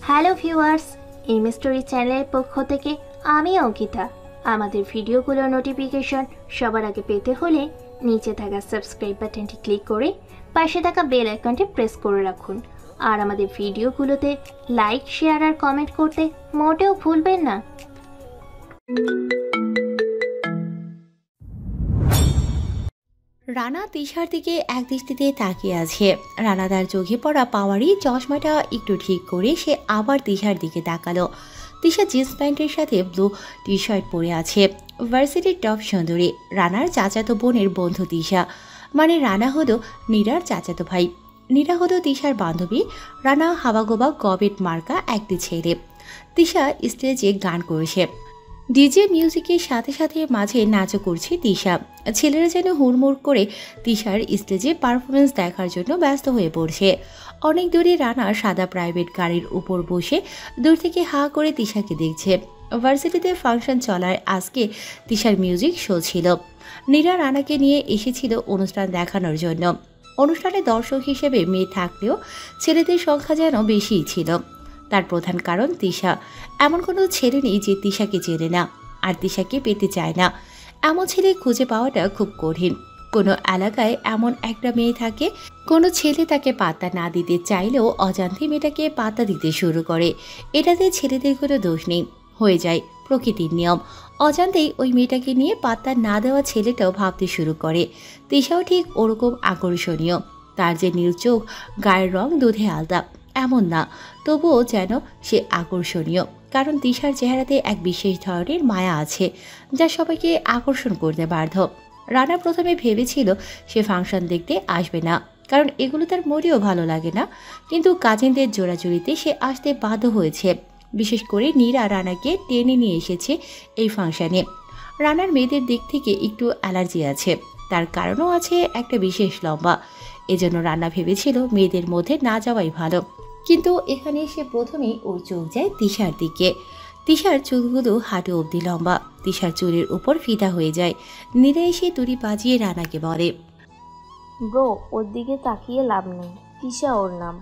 Hello viewers, M story চ্যানেলের পক্ষ থেকে আমি অঙ্কিতা। আমাদের ভিডিওগুলোর নোটিফিকেশন সবার আগে পেতে হলে নিচে থাকা সাবস্ক্রাইব বাটনটি ক্লিক করে পাশে থাকা বেল আইকনটি প্রেস করে রাখুন। আর আমাদের ভিডিওগুলোতে লাইক, শেয়ার আর কমেন্ট করতে মোটেও ভুলবেন না। রানা তিশার দিকে একদৃষ্টিতে তাকিয়ে আছে। রানা তার চোখে পড়া পাওয়ারই চশমাটা একটু ঠিক করে সে আবার তিশার দিকে তাকালো। তিশা জিন্স প্যান্টের সাথে ব্লু টি শার্ট পরে আছে। ভার্সিটির টপ সুন্দরী, রানার চাচাতো বোনের বন্ধু তিশা। মানে রানা হলো নীরার চাচাতো ভাই, নীরা হলো তিশার বান্ধবী। রানা হাওয়াগোবা গবেট মার্কা একটি ছেলে। তিশা স্টেজে গান করেছে, ডিজে মিউজিকের সাথে সাথে মাঝে নাচও করছে তিশা। ছেলেরা যেন হুড়মুড় করে তিশার স্টেজে পারফরমেন্স দেখার জন্য ব্যস্ত হয়ে পড়ছে। অনেক দূরে রানা সাদা প্রাইভেট গাড়ির উপর বসে দূর থেকে হা করে তিশাকে দেখছে। ভার্সিটিতে ফাংশন চলার আজকে তিশার মিউজিক শো ছিল। নীরা রানাকে নিয়ে এসেছিল অনুষ্ঠান দেখানোর জন্য। অনুষ্ঠানে দর্শক হিসেবে মেয়ে থাকলেও ছেলেদের সংখ্যা যেন বেশিই ছিল। তার প্রধান কারণ তিশা। এমন কোনো ছেলে নেই যে তিশাকে চেনে না আর তিশাকে পেতে চায় না। এমন ছেলে খুঁজে পাওয়াটা খুব কঠিন। কোনো এলাকায় এমন একটা মেয়ে থাকে, কোনো ছেলে তাকে পাত্তা না দিতে চাইলেও অজান্তে মেয়েটাকে পাত্তা দিতে শুরু করে। এটাতে ছেলেদের কোনো দোষ নেই, হয়ে যায় প্রকৃতির নিয়ম। অজান্তেই ওই মেয়েটাকে নিয়ে পাত্তা না দেওয়া ছেলেটাও ভাবতে শুরু করে তিশাও ঠিক ওরকম আকর্ষণীয়। তার যে নীল চোখ, গায়ের রং দুধে আলতা এমন না, তবুও যেন সে আকর্ষণীয়। কারণ তিশার চেহারাতে এক বিশেষ ধরনের মায়া আছে যা সবাইকে আকর্ষণ করতে বাধ্য। রানা প্রথমে ভেবেছিল সে ফাংশন দেখতে আসবে না, কারণ এগুলো তার মোটেও ভালো লাগে না। কিন্তু কাজিনদের জোড়াজুড়িতে সে আসতে বাধ্য হয়েছে। বিশেষ করে নীরা রানাকে টেনে নিয়ে এসেছে এই ফাংশনে। রানার মেয়েদের দিক থেকে একটু অ্যালার্জি আছে, তার কারণও আছে একটা বিশেষ লম্বা। এজন্য রানা ভেবেছিল মেয়েদের মধ্যে না যাওয়াই ভালো। কিন্তু এখানে এসে প্রথমেই ওর চোখ যায় তিশার দিকে। তিশার চুলগুলো হাঁটু অবধি লম্বা, তিশার চুলের উপর ফিতা হয়ে যায়। নীরা এসে তুড়ি বাজিয়ে রানাকে বলে, ব্রো, ওর দিকে তাকিয়ে লাভ নেই। তিশা ওর নাম,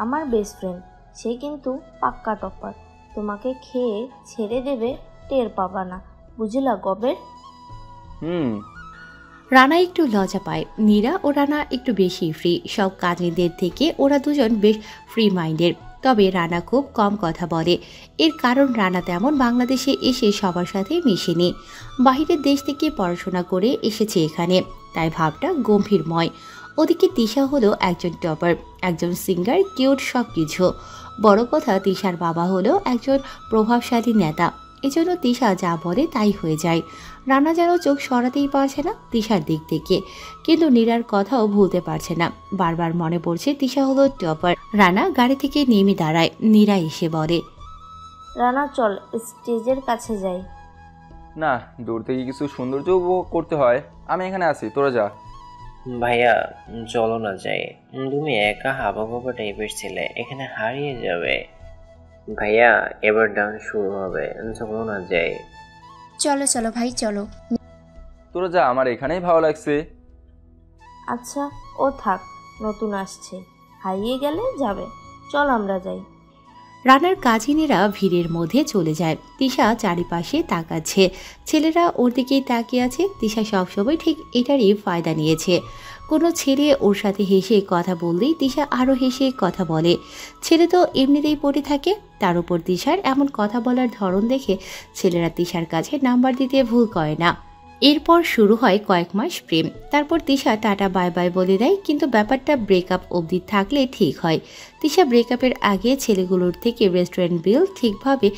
আমার বেস্ট ফ্রেন্ড। সে কিন্তু পাক্কা টপার, তোমাকে খেয়ে ছেড়ে দেবে, টের পাবা না, বুঝলা গবের? রানা একটু লজ্জা পায়। নীরা ও রানা একটু বেশি ফ্রি, সব কাজিনদের থেকে ওরা দুজন বেশ ফ্রি মাইন্ডের। তবে রানা খুব কম কথা বলে। এর কারণ রানা তেমন বাংলাদেশে এসে সবার সাথে মিশেনি, বাহিরের দেশ থেকে পড়াশোনা করে এসেছে এখানে, তাই ভাবটা গম্ভীরময়। ওদিকে তিশা হলো একজন টপার, একজন সিঙ্গার, কিউট, সব কিছু। বড় কথা, তিশার বাবা হলো একজন প্রভাবশালী নেতা। এজন্য তিশা যা বলে তাই হয়ে যায়। রানা যেন চোখ সরাতেই পারছে না তিশার দিক থেকে, কিন্তু নীরার কথাও ভুলতে পারছে না। বারবার মনে পড়ছে তিশা হলো টপার। রানা গাড়ি থেকে নেমে দাঁড়ায়। নীরা এসে বলে, রানা চল স্টেজের কাছে যাই। না, দূর থেকে কিছু সৌন্দর্য উপভোগ করতে হয়। আমি এখানে আছি, তোরা যা। ভাইয়া চলো না যাই, তুমি একা হাবাগোবা টাইপের ছেলে, এখানে হারিয়ে যাবে। ভাইয়া এবার ডান্স শুরু হবে, চলো না যাই। চলো চলো ভাই চলো। তোরা যা, আমার এখানেই ভালো লাগছে। আচ্ছা ও থাক, নতুন আসছে, হারিয়ে গেলে যাবে, চল আমরা যাই। রানার কাজিনেরা ভিড়ের মধ্যে চলে যায়। তিশা চারিপাশে তাকাচ্ছে, ছেলেরা ওর দিকেই তাকিয়ে আছে। তিশা সবসময় ঠিক এটারই ফায়দা নিয়েছে। কোনো ছেলে ওর সাথে হেসে কথা বললেই তিশা আরও হেসে কথা বলে। ছেলে তো এমনিতেই পড়ে থাকে, তার উপর তিশার এমন কথা বলার ধরন দেখে ছেলেরা তিশার কাছে নাম্বার দিতে ভুল করে না। এরপর শুরু হয় কয়েক মাস প্রেম। তারপর তিশা টাটা বাই বাই বলে দেয়, কিন্তু ব্যাপারটা ব্রেকআপ অবধি থাকলে ঠিক হয়। তিশা ব্রেকআপের আগে ছেলেগুলোর থেকে রেস্টুরেন্ট বিল ঠিকভাবে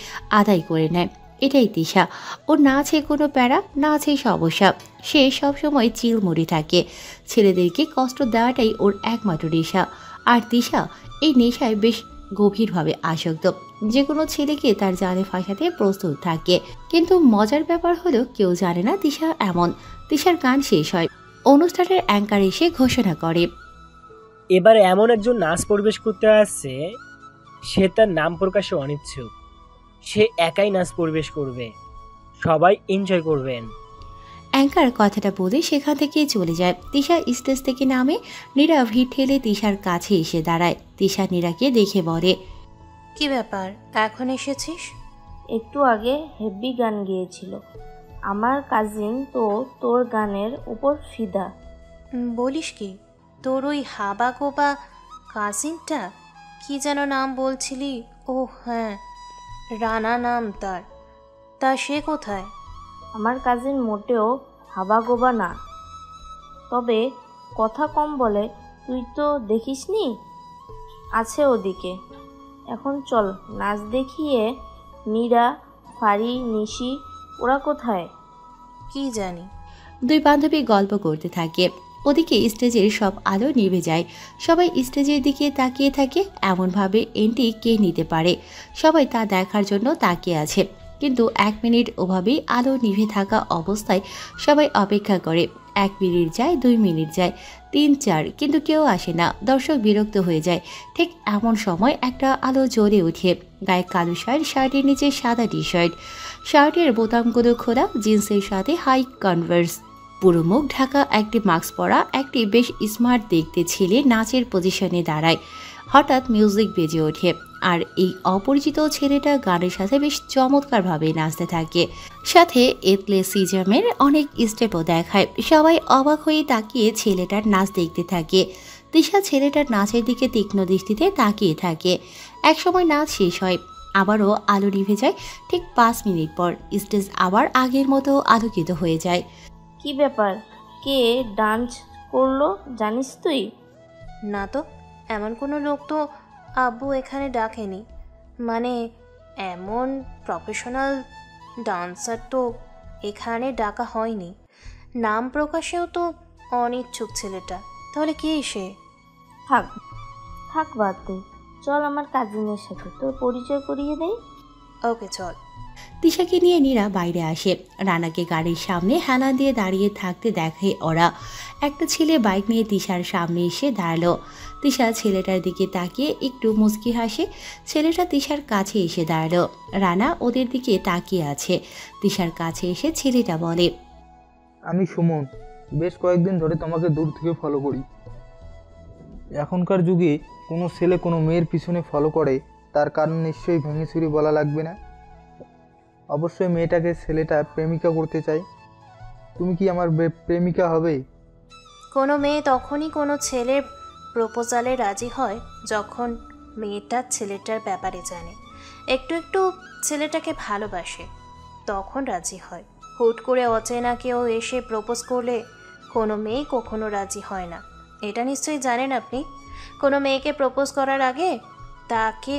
আদায় করে নেয়। এটাই তিশা। ওর না আছে কোনো প্যারা, না আছে সমস্যা। সে সবসময় চিলমুড়ি থাকে। ছেলেদেরকে কষ্ট দেওয়াটাই ওর একমাত্র নেশা। আর তিশা এই নেশায় বেশ গভীরভাবে আসক্ত। যে কোনো ছেলেকে তার জালে ফাঁসাতে প্রস্তুত থাকে। কিন্তু মজার ব্যাপার হলো কেউ জানে না তিশা এমন। তিশার গান শেষ হয়, অনুষ্ঠানের অ্যাঙ্কার এসে ঘোষণা করে, এবার এমন একজন নাচ পরিবেশ করতে আসছে, সে তার নাম প্রকাশে অনিচ্ছুক। সে একাই নাচ পরিবেশ করবে, সবাই এনজয় করবেন। অ্যাঙ্কার কথাটা বলে সেখান থেকে চলে যায়। তিশা স্টেজ থেকে নামে। নীরা ভিড় ঠেলে তিশার কাছে এসে দাঁড়ায়। তিশা নীরাকে দেখে বলে, কি ব্যাপার, এখন এসেছিস? একটু আগে হেভি গান গেয়েছিল। আমার কাজিন তো তোর গানের উপর ফিদা। বলিস কি, তোর ওই হাবা গোবা কাজিনটা, কি যেন নাম বলছিলি? ও হ্যাঁ, রানা নাম তার। তা সে কোথায়? আমার কাজিন মোটেও হাবাগোবা না, তবে কথা কম বলে। তুই তো দেখিসনি? আছে ওদিকে। এখন চল নাচ দেখিয়ে। মীরা, ফারি, নিশি ওরা কোথায়? কি জানি। দুই বান্ধবী গল্প করতে থাকে। ওদিকে স্টেজের সব আলো নিভে যায়। সবাই স্টেজের দিকে তাকিয়ে থাকে। এমনভাবে এন্ট্রি কে নিতে পারে, সবাই তা দেখার জন্য তাকিয়ে আছে। কিন্তু 1 মিনিট ওভাবেই আলো নিভে থাকা অবস্থায় সবাই অপেক্ষা করে। 1 মিনিট যায়, 2 মিনিট যায়, 3, 4, কিন্তু কেউ আসে না। দর্শক বিরক্ত হয়ে যায়। ঠিক এমন সময় একটা আলো জ্বলে ওঠে। গায়ে কালো শার্ট, শার্টের নিচে সাদা টি শার্ট, শার্টের বোতামগুলো খোলা, জিন্সের সাথে হাই কনভার্স, পুরো মুখ ঢাকা, একটি মাস্ক পরা, একটি বেশ স্মার্ট দেখতে ছেলে নাচের পজিশনে দাঁড়ায়। হঠাৎ মিউজিক বেজে ওঠে আর এই অপরিচিত ছেলেটা গানের সাথে বেশ চমৎকারভাবে নাচতে থাকে। সাথে এথলেটিসিজমের অনেক স্টেপও দেখায়। সবাই অবাক হয়ে তাকিয়ে ছেলেটার নাচ দেখতে থাকে। তিশা ছেলেটার নাচের দিকে তীক্ষ্ণ দৃষ্টিতে তাকিয়ে থাকে। একসময় নাচ শেষ হয়, আবারও আলো নিভে যায়। ঠিক 5 মিনিট পর স্টেজ আবার আগের মতো আলোকিত হয়ে যায়। কি ব্যাপার, কে ডান্স করলো জানিস তুই? না তো, এমন কোনো লোক তো আব্বু এখানে ডাকেনি। মানে এমন প্রফেশনাল ডান্সার তো এখানে ডাকা হয়নি। নাম প্রকাশেও তো অনিচ্ছুক ছেলেটা। তাহলে কে সে? থাক থাক, বাদ দে। চল আমার কাজিনের সাথে তোর পরিচয় করিয়ে দেই। ওকে চল। তিশাকে নিয়ে নীরা বাইরে আসে। রানাকে গাড়ির সামনে হেলা দিয়ে দাঁড়িয়ে থাকতে দেখে ওরা। একটা ছেলে বাইক নিয়ে তিশার সামনে এসে দাঁড়ালো। তিশা ছেলেটার দিকে তাকিয়ে একটু মুচকি হাসে। ছেলেটা তিশার কাছে এসে দাঁড়ালো। রানা ওদের দিকে তাকিয়ে আছে। তিশার কাছে এসে ছেলেটা বলে, আমি সুমন, বেশ কয়েকদিন ধরে তোমাকে দূর থেকে ফলো করি। এখনকার যুগে কোনো ছেলে কোনো মেয়ের পিছনে ফলো করে, তার কারণ নিশ্চয়ই ভেঙে চুরি বলা লাগবে না। অবশ্যই মেয়েটাকে ছেলেটা প্রেমিকা করতে চাই। তুমি কি আমার প্রেমিকা হবে? কোনো মেয়ে তখনই কোনো ছেলের প্রপোজালে রাজি হয় যখন মেয়েটা ছেলেটার ব্যাপারে জানে, একটু একটু ছেলেটাকে ভালোবাসে, তখন রাজি হয়। হুট করে অচেনা কেউ এসে প্রপোজ করলে কোনো মেয়ে কখনো রাজি হয় না। এটা নিশ্চয়ই জানেন আপনি। কোনো মেয়েকে প্রপোজ করার আগে তাকে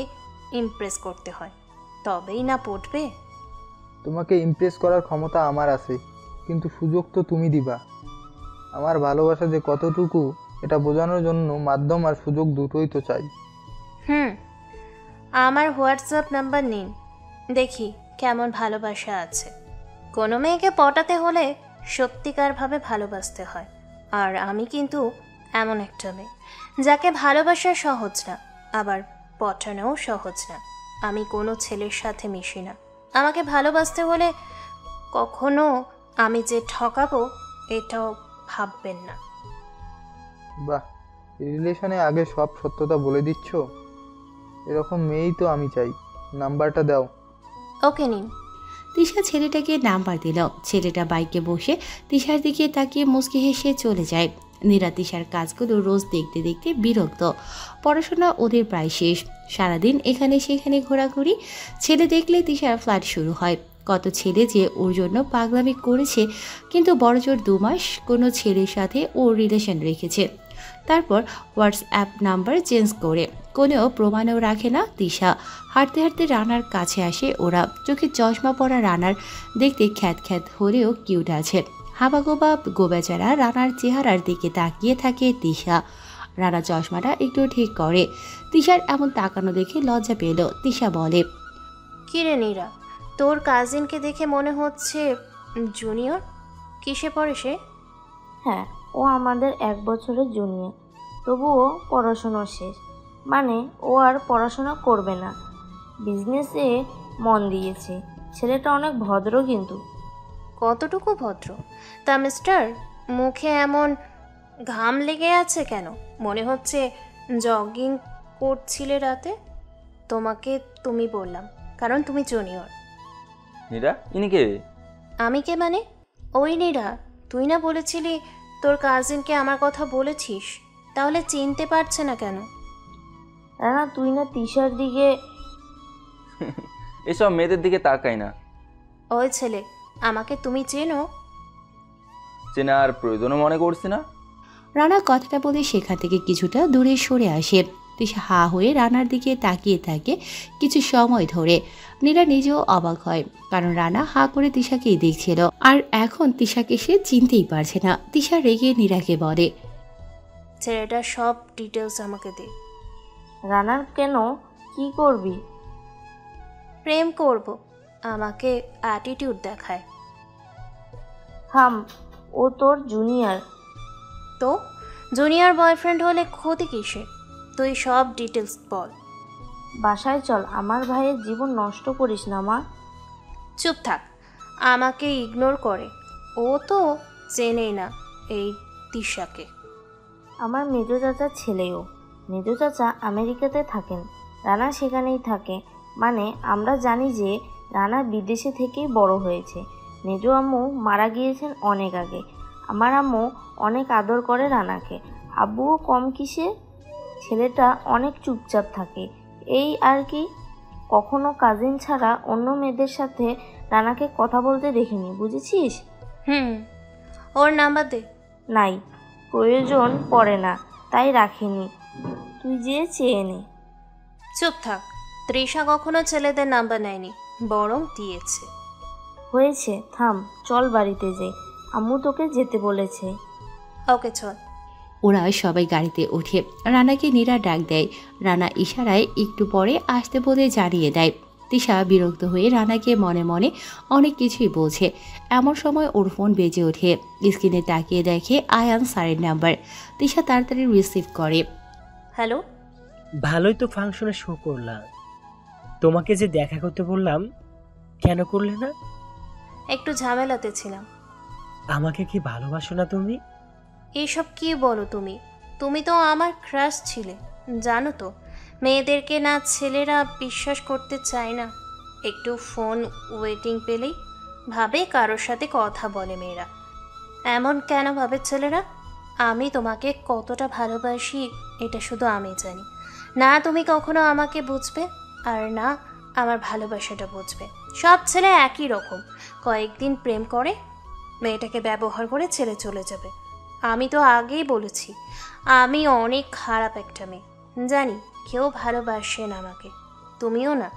ইমপ্রেস করতে হয়, তবেই না পটবে। তোমাকে ইমপ্রেস করার ক্ষমতা আমার আছে, কিন্তু সুযোগ তো তুমি দিবা। আমার ভালোবাসা যে কতটুকু এটা বোঝানোর জন্য মাধ্যম আর সুযোগ দুটোই তো চাই। আমার হোয়াটসঅ্যাপ নাম্বার নিন, দেখি কেমন ভালোবাসা আছে। কোনো মেয়েকে পটাতে হলে সত্যিকারভাবে ভালোবাসতে হয়। আর আমি কিন্তু এমন একটা মেয়ে যাকে ভালোবাসা সহজ না, আবার পটানোও সহজ না। আমি কোনো ছেলের সাথে মিশি না। আমাকে ভালোবাসতে হলে কখনো আমি যে ঠকাবো এটাও ভাববেন না। বাহ, রিলেশনে আগে সব সত্যতা বলে দিচ্ছ। এরকম মেয়েই তো আমি চাই। নাম্বারটা দাও। ওকে নিন। তিশা ছেলেটাকে নাম্বার দিল। ছেলেটা বাইকে বসে তিশার দিকে তাকিয়ে মুচকি হেসে চলে যায়। নীরা তিশার কাজগুলো রোজ দেখতে দেখতে বিরক্ত। পড়াশোনা ওদের প্রায় শেষ। সারাদিন এখানে সেখানে ঘোরাঘুরি। ছেলে দেখলে তিশার ফ্ল্যাট শুরু হয়। কত ছেলে যে ওর জন্য পাগলামি করেছে, কিন্তু বড়জোর 2 মাস কোনো ছেলের সাথে ওর রিলেশন রেখেছে। তারপর হোয়াটসঅ্যাপ নাম্বার চেঞ্জ করে কোনো প্রমাণও রাখে না তিশা। হাঁটতে হাঁটতে রানার কাছে আসে ওরা। চোখে চশমা পরা রানার দেখতে খ্যাত খ্যাত হলেও কিউট আছে। হাবাগোবা গোবেচারা রানার চেহারার দিকে তাকিয়ে থাকে তিশা। রানা চশমাটা একটু ঠিক করে। তিশার এমন তাকানো দেখে লজ্জা পেল। তিশা বলে, কিরে নীরা, তোর কাজিনকে দেখে মনে হচ্ছে জুনিয়র। কিসে পড়ে সে? হ্যাঁ, ও আমাদের 1 বছরের জুনিয়র, তবুও পড়াশোনা শেষ। মানে ও আর পড়াশোনা করবে না, বিজনেসে মন দিয়েছে। ছেলেটা অনেক ভদ্র কিন্তু। কতটুকু ভদ্র? তা মিস্টার, মুখে এমন ঘাম লেগে আছে কেন? মনে হচ্ছে জগিং করছিলে রাতে। তোমাকে তুমি বললাম, কারণ তুমি জুনিয়র। নীরা, ইনি কে? আমি কে মানে? ওই নীরা, তুই না বলেছিলি তোর কাজিনকে আমার কথা বলেছিস, তাহলে চিনতে পারছে না কেন? রানা, তুই না তিশার দিকে। এসব মেয়েদের দিকে তাকাই না। ওই ছেলে, আমাকে তুমি চেনো? চেনার প্রয়োজনও মনে করছি না। রানা কথাটা বলে সেখান থেকে কিছুটা দূরে সরে আসে। তিশা হা হয়ে রানার দিকে তাকিয়ে থাকে কিছু সময় ধরে। নীরা নিজেও অবাক হয়, কারণ রানা হা করে তিশাকেই দেখছিল, আর এখন তিশাকে সে চিনতেই পারছে না। তিশা রেগে নীরাকে বলে, ছেলেটার সব ডিটেলস আমাকে দে। রানার কেন? কি করবি? প্রেম করব, আমাকে অ্যাটিটিউড দেখায়। থাম, ও তোর জুনিয়র। তো জুনিয়র বয়ফ্রেন্ড হলে ক্ষতি কিসে? তুই সব ডিটেলস বল। বাসায় চল, আমার ভাইয়ের জীবন নষ্ট করিস না মা। চুপ থাক, আমাকে ইগনোর করে। ও তো চেনেই না এই তিশাকে। আমার মেজো চাচার ছেলেও। মেজো চাচা আমেরিকাতে থাকেন, রানা সেখানেই থাকে। মানে আমরা জানি যে রানা বিদেশে থেকেই বড় হয়েছে। মেজো আম্মু মারা গিয়েছেন অনেক আগে। আমার আম্মু অনেক আদর করে রানাকে। আব্বুও কম কিসে, ছেলেটা অনেক চুপচাপ থাকে, এই আর কি। কখনো কাজিন ছাড়া অন্য মেয়েদের সাথে রানাকে কথা বলতে দেখিনি, বুঝেছিস? ওর নাম্বার দে। নাই, প্রয়োজন পড়ে না, তাই রাখিনি। তুই যে চেয়ে নে। চুপ থাক, তৃষা কখনো ছেলেদের নাম্বার নেয়নি, বরং দিয়েছে। হয়েছে, থাম, চল বাড়িতে যাই, আম্মু তোকে যেতে বলেছে। ওকে চল। ওরা সবাই গাড়িতে ওঠে। রানাকে নীরা ডাক দেয়। রানা ইশারায় একটু পরে আসতে বলে জানিয়ে দেয়। তিশা বিরক্ত হয়ে রানাকে মনে মনে অনেক কিছুই বলছে। এমন সময় ওর ফোন বেজে ওঠে। স্ক্রিনে তাকিয়ে দেখে আয়ান স্যারের নাম্বার। তিশা তাড়াতাড়ি রিসিভ করে। হ্যালো। ভালোই তো ফাংশনে শো করলাম, তোমাকে যে দেখা করতে বললাম কেন করলে না? একটু ঝামেলাতে ছিলাম। আমাকে কি ভালোবাসো না তুমি? এইসব কি বলো তুমি? তুমি তো আমার ক্রাশ ছিলে, জানো তো। মেয়েদেরকে না ছেলেরা বিশ্বাস করতে চায় না। একটু ফোন ওয়েটিং পেলেই ভাবে কারোর সাথে কথা বলে মেয়েরা। এমন কেন ভাবে ছেলেরা? আমি তোমাকে কতটা ভালোবাসি এটা শুধু আমি জানি। না তুমি কখনো আমাকে বুঝবে, আর না আমার ভালোবাসাটা বুঝবে। সব ছেলে একই রকম, কয়েকদিন প্রেম করে মেয়েটাকে ব্যবহার করে ছেড়ে চলে যাবে। আমি তো আগেই বলেছি আমি অনেক খারাপ একটা মেয়ে, জানি কেউ ভালোবাসে না আমাকে, তুমিও না।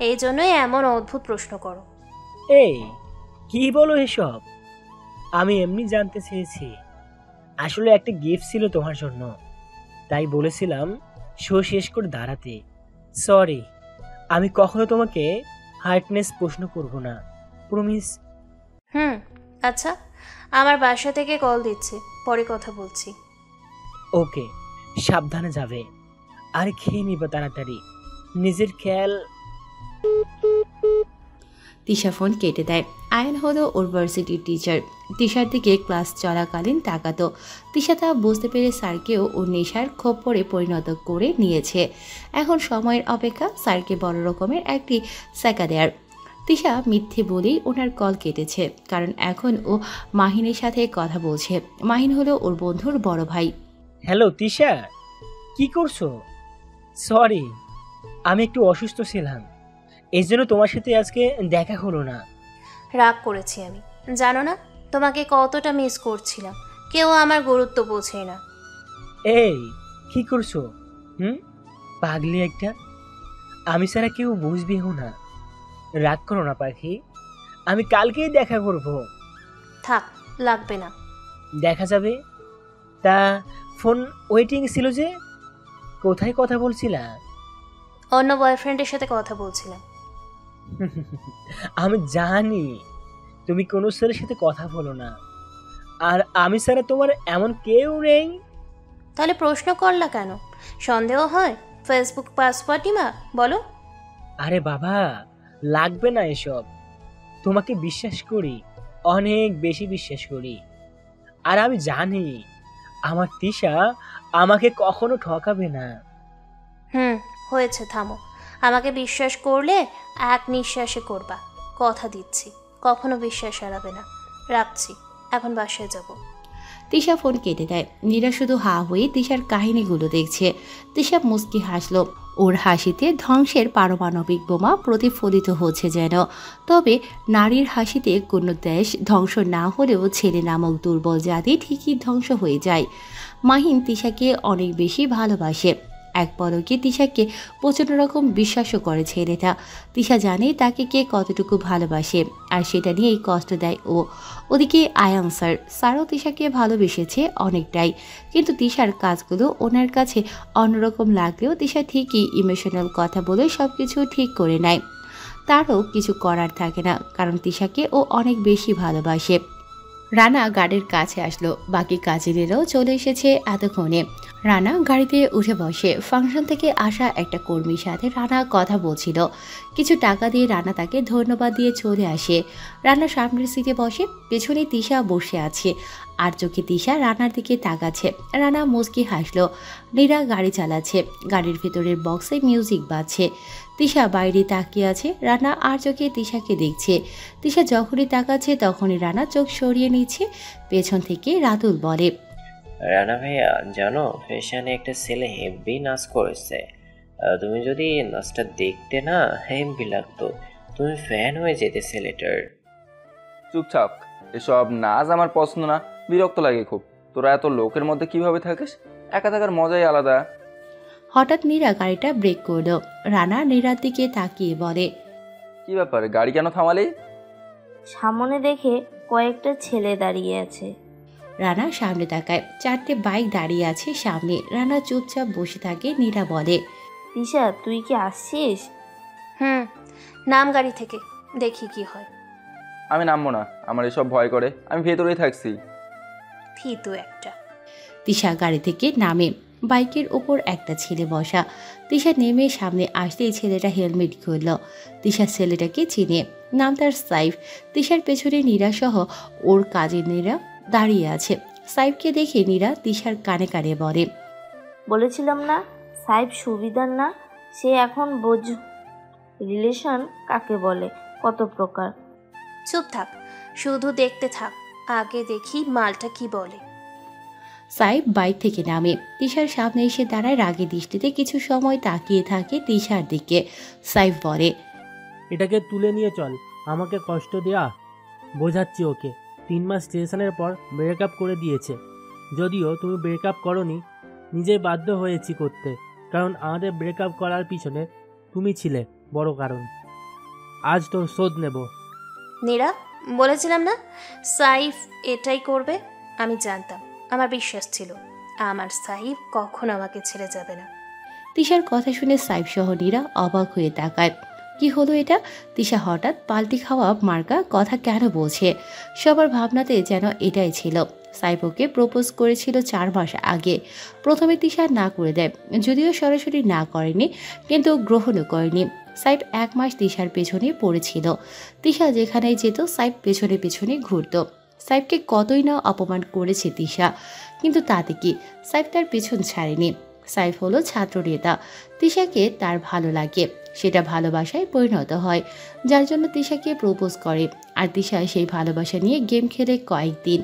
এই জন্যই এমন অদ্ভুত প্রশ্ন করো। এই কি বলো এসব? আমি এমনি জানতে চেয়েছি। আসলে একটা গিফট ছিল তোমার জন্য, তাই বলেছিলাম শো শেষ করে দাঁড়াতে। সরি, আমি কখনো তোমাকে হার্টনেস প্রশ্ন করব না, প্রমিস। আচ্ছা, আমার বাসা থেকে কল দিচ্ছে, পরে কথা বলছি। ওকে, সাবধানে যাবে, আর খেয়ে নিবা তাড়াতাড়ি, নিজের খেয়াল। তিশা ফোন কেটে দেয়। আয়ান হলো ওর ভার্সিটির টিচার। তিশার দিকে ক্লাস চলাকালীন তাকাতো। তিশা তা বুঝতে পেরে স্যারকেও ওর নেশার খপ্পরে পরিণত করে নিয়েছে। এখন সময়ের অপেক্ষা স্যারকে বড় রকমের একটি সেকা দেয়ার। তিশা মিথ্যে বলেই ওনার কল কেটেছে, কারণ এখন ও মাহিনের সাথে কথা বলছে। মাহিন হলো ওর বন্ধুর বড় ভাই। হ্যালো তিশা, কি করছো? সরি, আমি একটু অসুস্থ ছিলাম, এই জন্য তোমার সাথে আজকে দেখা হলো না। রাগ করেছি আমি, জানো না তোমাকে কতটা মিস করছিলাম। কেউ আমার গুরুত্ব বোঝে না। এই কি করছো? পাগলি একটা, আমি ছাড়া কেউ বুঝবেও না। রাগ করো না পাখি, আমি কালকেই দেখা করব। থাক, লাগবে না। দেখা যাবে। তা ফোন ওয়েটিং ছিল যে, কোথায় কথা বলছিলা? অন্য বয়ফ্রেন্ডের সাথে কথা বলছিলাম। আমি জানি তুমি কোনো ছেলের সাথে কথা বলো না, আর আমি ছাড়া তোমার এমন কেউ নেই। তাহলে প্রশ্ন করলা কেন? সন্দেহ হয়? ফেসবুক পাসওয়ার্ডই মা বলো। আরে বাবা, লাগবে না এসব। তোমাকে বিশ্বাস করি, অনেক বেশি বিশ্বাস করি, আর আমি জানি আমার তিশা আমাকে কখনো ঠকাবে না। হয়েছে, থামো। আমাকে বিশ্বাস করলে এক নিঃশ্বাসে করবা, কথা দিচ্ছি কখনো বিশ্বাস হারাবে না। রাখছি, এখন বাসায় যাব। তিশা ফোন কেটে দেয়। নীরা শুধু হা হয়ে তিশার কাহিনীগুলো দেখছে। তিশা মুচকি হাসলো। ওর হাসিতে ধ্বংসের পারমাণবিক বোমা প্রতিফলিত হচ্ছে যেন। তবে নারীর হাসিতে কোনো দেশ ধ্বংস না হলেও ছেলে নামক দুর্বল জাতি ঠিকই ধ্বংস হয়ে যায়। মাহিন তিশাকে অনেক বেশি ভালোবাসে। এক পলকে তিশাকে প্রচণ্ড রকম বিশ্বাসও করে ছেলেটা। তিশা জানে তাকে কে কতটুকু ভালোবাসে, আর সেটা নিয়েই কষ্ট দেয় ও। ওদিকে আয়ান স্যারও তিশাকে ভালোবেসেছে অনেকটাই, কিন্তু তিশার কাজগুলো ওনার কাছে অন্যরকম লাগলেও তিশা ঠিকই ইমোশনাল কথা বলে সব কিছু ঠিক করে নেয়। তারও কিছু করার থাকে না, কারণ তিশাকে ও অনেক বেশি ভালোবাসে। রানা গাড়ির কাছে আসলো। বাকি কাজিনেরাও চলে এসেছে এতক্ষণে। রানা গাড়িতে উঠে বসে। ফাংশন থেকে আসা একটা কর্মীর সাথে রানা কথা বলছিল। কিছু টাকা দিয়ে রানা তাকে ধন্যবাদ দিয়ে চলে আসে। রানা সামনের সিটে বসে, পেছনে তিশা বসে আছে। আর চোখে তিশা রানার দিকে তাকাচ্ছে। রানা মুচকি হাসলো। নীরা গাড়ি চালাচ্ছে। গাড়ির ভেতরের বক্সে মিউজিক বাজছে। তিশা বাইরে তাকিয়ে আছে। রানা আর চোখে তিশাকে দেখছে। তিশা যখনই তাকাচ্ছে তখনই রানা চোখ সরিয়ে নিচ্ছে। পেছন থেকে রাতুল বলে, রানা ভাইয়া জানো, ফ্যাশনে একটা ছেলে হেভি নাচ করেছে। তুমি যদি নাচটা দেখতে না, হেভি লাগতো। তুমি ফ্যান হয়ে যেতে ছেলেটার। চুপচাপ, এসব নাচ আমার পছন্দ না, বিরক্ত লাগে খুব। তোরা এত লোকের মধ্যে কিভাবে থাকিস? একা থাকার মজাই আলাদা। হঠাৎ নীরা গাড়িটা ব্রেক করলো। রানা নীরার দিকে তাকিয়ে বলে, কি ব্যাপার, গাড়ি কেন থামালি? সামনে দেখে কয়েকটা ছেলে দাঁড়িয়ে আছে। রানা সামনে তাকায়। 4টে বাইক দাঁড়িয়ে আছে সামনে। রানা চুপচাপ বসে থাকে। নীরা বলে, তিশা তুই কি আসছিস? নাম গাড়ি থেকে, দেখি কি হয়। আমি নামবো না, আমার এসব ভয় করে। আমি ভেতরেই থাকছি। ফিতু একটা। তিশা গাড়ি থেকে নামে। বাইকের ওপর একটা ছেলে বসা। তিশা নেমে সামনে আসতেই ছেলেটা হেলমেট খুলল। তিশা ছেলেটাকে চিনে, নাম তার সাইফ। তিশার পেছনে নীরা সহ ওর কাজের নীরা দাঁড়িয়ে আছে। সাইফকে দেখে নীরা তিশার কানে কানে বলে, বলেছিলাম না সাইফ সুবিধার না। সে এখন বোঝ রিলেশন কাকে বলে, কত প্রকার। চুপ থাক, শুধু দেখতে থাক, আগে দেখি মালটা কি বলে। সাইফ বাইক থেকে নামে। তিশার সামনে এসে দাঁড়ায় রাগী দৃষ্টিতে। কিছু সময় তাকিয়ে থাকে তিশার দিকে। সাইফ বলে, এটাকে তুলে নিয়ে চল, আমাকে কষ্ট দেয়া। বোঝাচ্ছি ওকে। 3 মাস স্টেশনের পর ব্রেকআপ করে দিয়েছে। যদিও তুমি ব্রেকআপ করনি, নিজেই বাধ্য হয়েছি করতে, কারণ আমাদের ব্রেকআপ করার পিছনে তুমি ছিলে বড় কারণ। আজ তোর শোধ নেব। নীরা, বলেছিলাম না সাইফ এটাই করবে? আমি জানতাম, আমার বিশ্বাস ছিল আমার সাইফ কখনো আমাকে ছেড়ে যাবে না। তিশার কথা শুনে সাইফ সহ নীরা অবাক হয়ে তাকায়। কি হলো এটা? তিশা হঠাৎ পাল্টি খাওয়া মার্কা কথা কেন বলছে? সবার ভাবনাতে যেন এটাই ছিল। সাইফ ওকে প্রপোজ করেছিল 4 মাস আগে। প্রথমে তিশা না করে দেয়, যদিও সরাসরি না করেনি, কিন্তু গ্রহণও করেনি। সাইফ 1 মাস তিশার পেছনে পড়েছিল। তিশা যেখানেই যেত সাইফ পেছনে পেছনে ঘুরত। সাইফকে কতই না অপমান করেছে তিশা, কিন্তু তাতে কি? সাইফ তার পেছন ছাড়েনি। সাইফ হলো ছাত্রনেতা। তিশাকে তার ভালো লাগে, সেটা ভালোবাসায় পরিণত হয়, যার জন্য তিশাকে প্রপোজ করে। আর তিশা সেই ভালোবাসা নিয়ে গেম খেলে কয়েকদিন।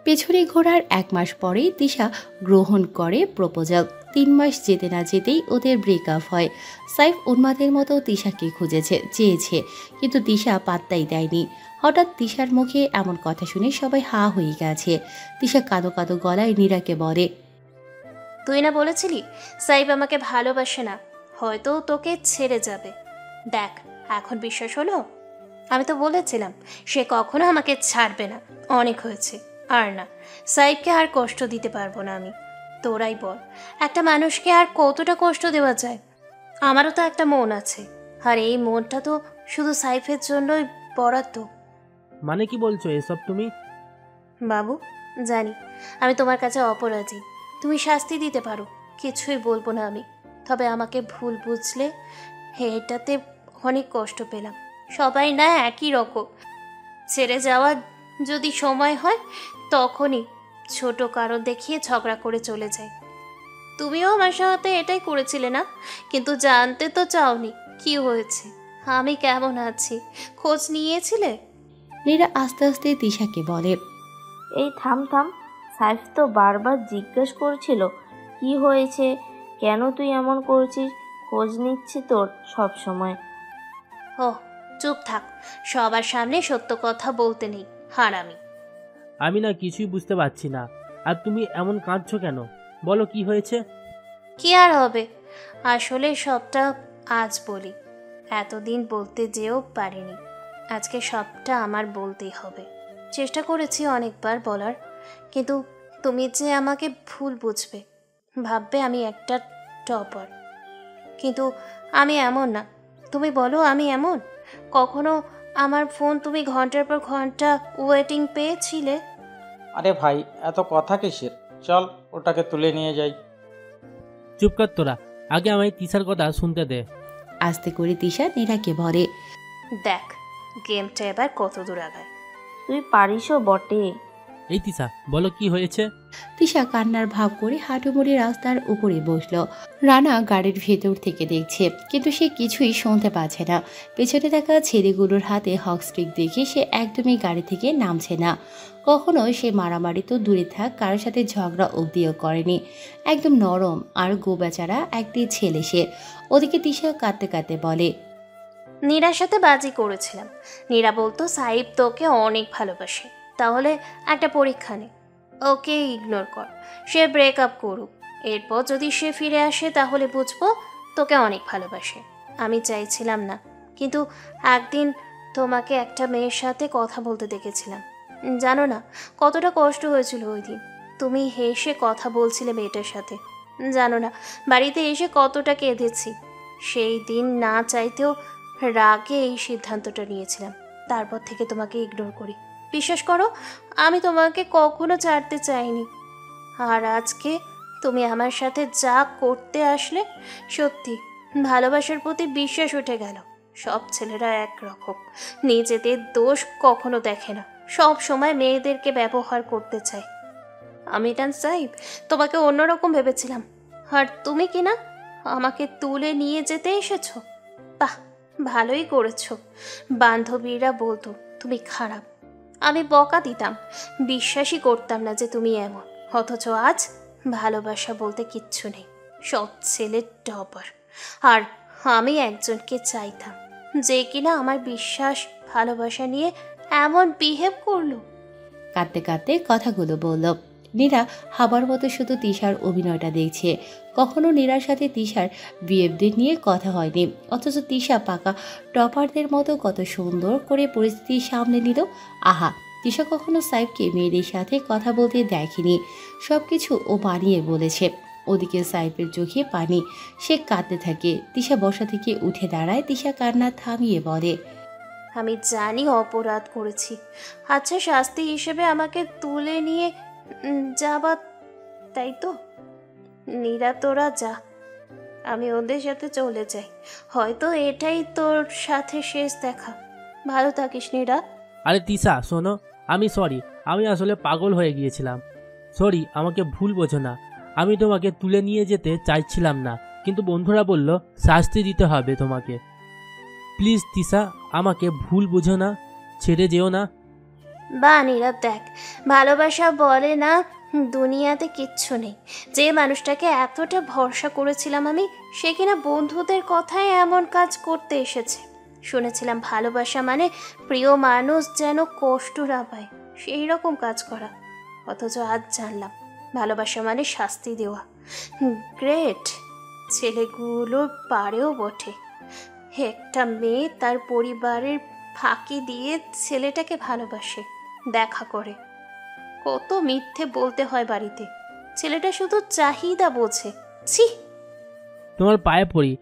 পেছনে ঘোরার 1 মাস পরেই তিশা গ্রহণ করে প্রপোজাল। 3 মাস যেতে না যেতেই ওদের ব্রেকআপ হয়। সাইফ উন্মাদের মতো তিশাকে খুঁজেছে, চেয়েছে, কিন্তু তিশা পাত্তাই দেয়নি। হঠাৎ তিশার মুখে এমন কথা শুনে সবাই হা হয়ে গেছে। তিশা কাঁদো কাঁদো গলায় নীরাকে বলে, তুই না বলেছিলি সাইফ আমাকে ভালোবাসে না, হয়তো তোকে ছেড়ে যাবে। দেখ এখন বিশ্বাস হলো। আমি তো বলেছিলাম সে কখনো আমাকে ছাড়বে না। অনেক হয়েছে, আর না, সাইফকে আর কষ্ট দিতে পারবো না আমি। তোরাই বল, একটা মানুষকে আর কতটা কষ্ট দেওয়া যায়? আমারও তো একটা মন আছে, আর এই মনটা তো শুধু সাইফের জন্যই বরাদ্দ। মানে কি বলছো এসব তুমি? বাবু, জানি আমি তোমার কাছে অপরাধী, তুমি শাস্তি দিতে পারো, কিছুই বলবো না আমি। তবে আমাকে ভুল বুঝলে, এটাতে অনেক কষ্ট পেলাম। সবাই না একই রকম। ছেড়ে যাওয়ার যদি সময় হয় তখনই ছোট কারণ দেখিয়ে ঝগড়া করে চলে যায়। তুমিও আমার সাথে এটাই করেছিলে না? কিন্তু জানতে তো চাওনি কি হয়েছে, আমি কেমন আছি খোঁজ নিয়েছিলে? নীরা আস্তে আস্তে তিশাকে বলে। এই থাম থাম, সাইফ তো বারবার জিজ্ঞেস করছিল কি হয়েছে, কেন তুই এমন করছিস, খোঁজ নিচ্ছি তোর সব সময়। ও চুপ থাক, সবার সামনে সত্য কথা বলতে নেই, হারামি। আমি না কিছুই বুঝতে পারছি না, আর তুমি এমন কাঁদছো কেন? বলো কি হয়েছে? কি আর হবে, আসলে সবটা আজ বলি, এতদিন বলতে যেও পারিনি, আজকে সবটা আমার বলতেই হবে। চেষ্টা করেছি অনেকবার বলার, কিন্তু তুমি যে আমাকে ভুল বুঝবে, ভাববে আমি একটা টপার, কিন্তু আমি এমন না। তুমি বলো আমি এমন? কখনো আমার ফোন তুমি ঘন্টার পর ঘন্টা ওয়েটিং পেয়েছিলে? আরে ভাই, এত কথা কিসের? চল ওটাকে তুলে নিয়ে যাই। চুপ কর তোরা, আগে আমায় তিশার কথা শুনতে দে। আস্তে করে তিশা নীরাকে বলে। দেখ গেমটা এবার কত দূর আগায়। তুই পারিসও বটে। এই তিশা, বলো কি হয়েছে? তিশা কান্নার ভাব করে হাঁটুমুড়ি রাস্তার উপরে বসলো। রানা গাড়ির ভেতর থেকে দেখছে, কিন্তু সে কিছুই শুনতে পাচ্ছে না। পেছনে থাকা ছেলেগুলোর হাতে হক স্টিক দেখে সে একদমই গাড়ি থেকে নামছে না। কখনো সে মারামারি তো দূরে থাক, কারোর সাথে ঝগড়া অবধিও করেনি। একদম নরম আর গোবেচারা একটি ছেলে সে। ওদিকে তিশা কাঁদতে কাঁদতে বলে। নীরার সাথে বাজি করেছিলাম, নীরা বলতো সাইব তোকে অনেক ভালোবাসে, তাহলে একটা পরীক্ষা নে, ওকে ইগনোর কর, সে ব্রেকআপ করুক, এরপর যদি সে ফিরে আসে তাহলে বুঝবো তোকে অনেক ভালোবাসে। আমি চাইছিলাম না, কিন্তু একদিন তোমাকে একটা মেয়ের সাথে কথা বলতে দেখেছিলাম। জানো না কতটা কষ্ট হয়েছিল ওই দিন, তুমি হেসে কথা বলছিলে মেয়েটার সাথে। জানো না বাড়িতে এসে কতটা কেঁদেছি। সেই দিন না চাইতেও রাগে এই সিদ্ধান্তটা নিয়েছিলাম, তারপর থেকে তোমাকে ইগনোর করি। বিশ্বাস করো আমি তোমাকে কখনো ছাড়তে চাইনি, আর আজকে তুমি আমার সাথে যা করতে আসলে, সত্যি ভালোবাসার প্রতি বিশ্বাস উঠে গেল। সব ছেলেরা একরকম, নিজেদের দোষ কখনো দেখে না, সব সময় মেয়েদেরকে ব্যবহার করতে চায়। আমি সাইব তোমাকে অন্যরকম ভেবেছিলাম, আর তুমি কি না আমাকে তুলে নিয়ে যেতে এসেছো। বাহ, ভালোই করেছো। বান্ধবীরা বলতো তুমি খারাপ, আমি বকা দিতাম, বিশ্বাসই করতাম না যে তুমি এমন। অথচ আজ ভালোবাসা বলতে কিচ্ছু নেই, সব ছেলে টপার। আর আমি একজনকে চাইতাম যে কিনা আমার বিশ্বাস ভালোবাসা নিয়ে এমন বিহেভ করলো। কাঁদতে কাঁদতে কথাগুলো বলল। নীরা হাবার মতো শুধু তিশার অভিনয়টা দেখছে। কখনো নীরার সাথে তিশার বিহেভদের নিয়ে কথা হয়নি, অথচ তিশা পাকা টপারদের মতো কত সুন্দর করে পরিস্থিতি সামলে নিল। আহা, তিশা কখনো সাইফকে মেয়েদের সাথে কথা বলতে দেখেনি, সব কিছু ও বানিয়ে বলেছে। ওদিকে সাইফের চোখে পানি, সে কাঁদতে থাকে। তিশা বসা থেকে উঠে দাঁড়ায়, তিশা কান্না থামিয়ে বলে। আমি জানি অপরাধ করেছি, আচ্ছা শাস্তি হিসেবে আমাকে তুলে নিয়ে যাবা, তাই তো? নীরা তোরা যা, আমি ওদের সাথে চলে যাই, হয়তো এটাই তোর সাথে শেষ দেখা। ভালো থাকিস নীরা। আরে তিশা শোনো, আমি সরি, আমি আসলে পাগল হয়ে গিয়েছিলাম। সরি, আমাকে ভুল বোঝো না। আমি তোমাকে তুলে নিয়ে যেতে চাইছিলাম না, কিন্তু বন্ধুরা বলল শাস্তি দিতে হবে তোমাকে। প্লিজ তিশা, আমাকে ভুল বুঝো না, ছেড়ে যেও না। বা নীরা দেখ, ভালোবাসা বলে না দুনিয়াতে কিচ্ছু নেই। যে মানুষটাকে এতটা ভরসা করেছিলাম আমি, সে কিনা বন্ধুদের কথায় এমন কাজ করতে এসেছে। শুনেছিলাম ভালোবাসা মানে প্রিয় মানুষ যেন কষ্ট না পায়, সেই রকম কাজ করা। অথচ আজ জানলাম ভালোবাসা মানে শাস্তি দেওয়া। গ্রেট, ছেলেগুলো পারেও বটে। একটা মেয়ে তার পরিবারের ফাঁকি দিয়ে ছেলেটাকে ভালোবাসে, দেখা করে। কত মিথ্যে বলতে হয় বাড়িতে, ছেলেটা শুধু চাহিদা বোঝে। ছি, তোমার পায়ে পড়ি,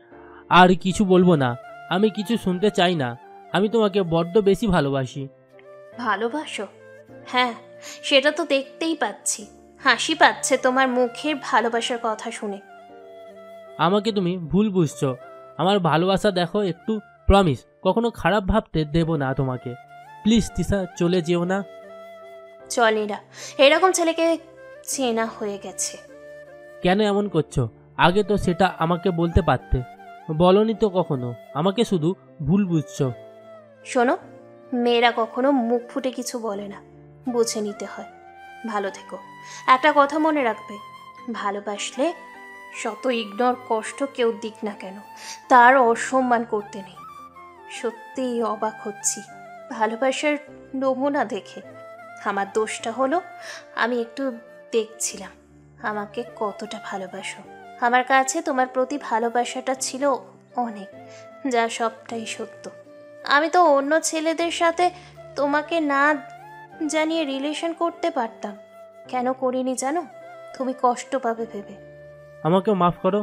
আর কিছু বলবো না, আমি কিছু শুনতে চাই না। আমি তোমাকে বড্ড বেশি ভালোবাসি। ভালোবাসো? হ্যাঁ, সেটা তো দেখতেই পাচ্ছি। হাসি পাচ্ছে তোমার মুখের ভালোবাসার কথা শুনে। আমাকে তুমি ভুল বুঝছো, আমার ভালোবাসা দেখো একটু, প্রমিস কখনো খারাপ ভাবতে দেব না তোমাকে। প্লিজ তিশা, চলে যেও না। চলেরা, এরকম ছেলেকে চেনা হয়ে গেছে। কেন এমন করছো? আগে তো সেটা আমাকে বলতে পারতে। বলনি তো কখনো, আমাকে শুধু ভুল বুঝছো। শোনো, মেয়েরা কখনো মুখ ফুটে কিছু বলে না, বুঝে নিতে হয়। ভালো থেকো। একটা কথা মনে রাখবে, ভালোবাসলে শত ইগনোর কষ্ট কেউ দিক না কেন, তার অসম্মান করতে নেই। সত্যিই অবাক হচ্ছি ভালোবাসার নমুনা দেখে। আমার দোষটা হলো আমি একটু দেখছিলাম আমাকে কতটা ভালোবাসো। আমার কাছে তোমার প্রতি ভালোবাসাটা ছিল অনেক, যা সবটাই সত্য। আমি তো অন্য ছেলেদের সাথে তোমাকে না জানিয়ে রিলেশন করতে পারতাম। কেন করিনি জানো? তুমি কষ্ট পাবে ভেবে। আমাকে মাফ করো।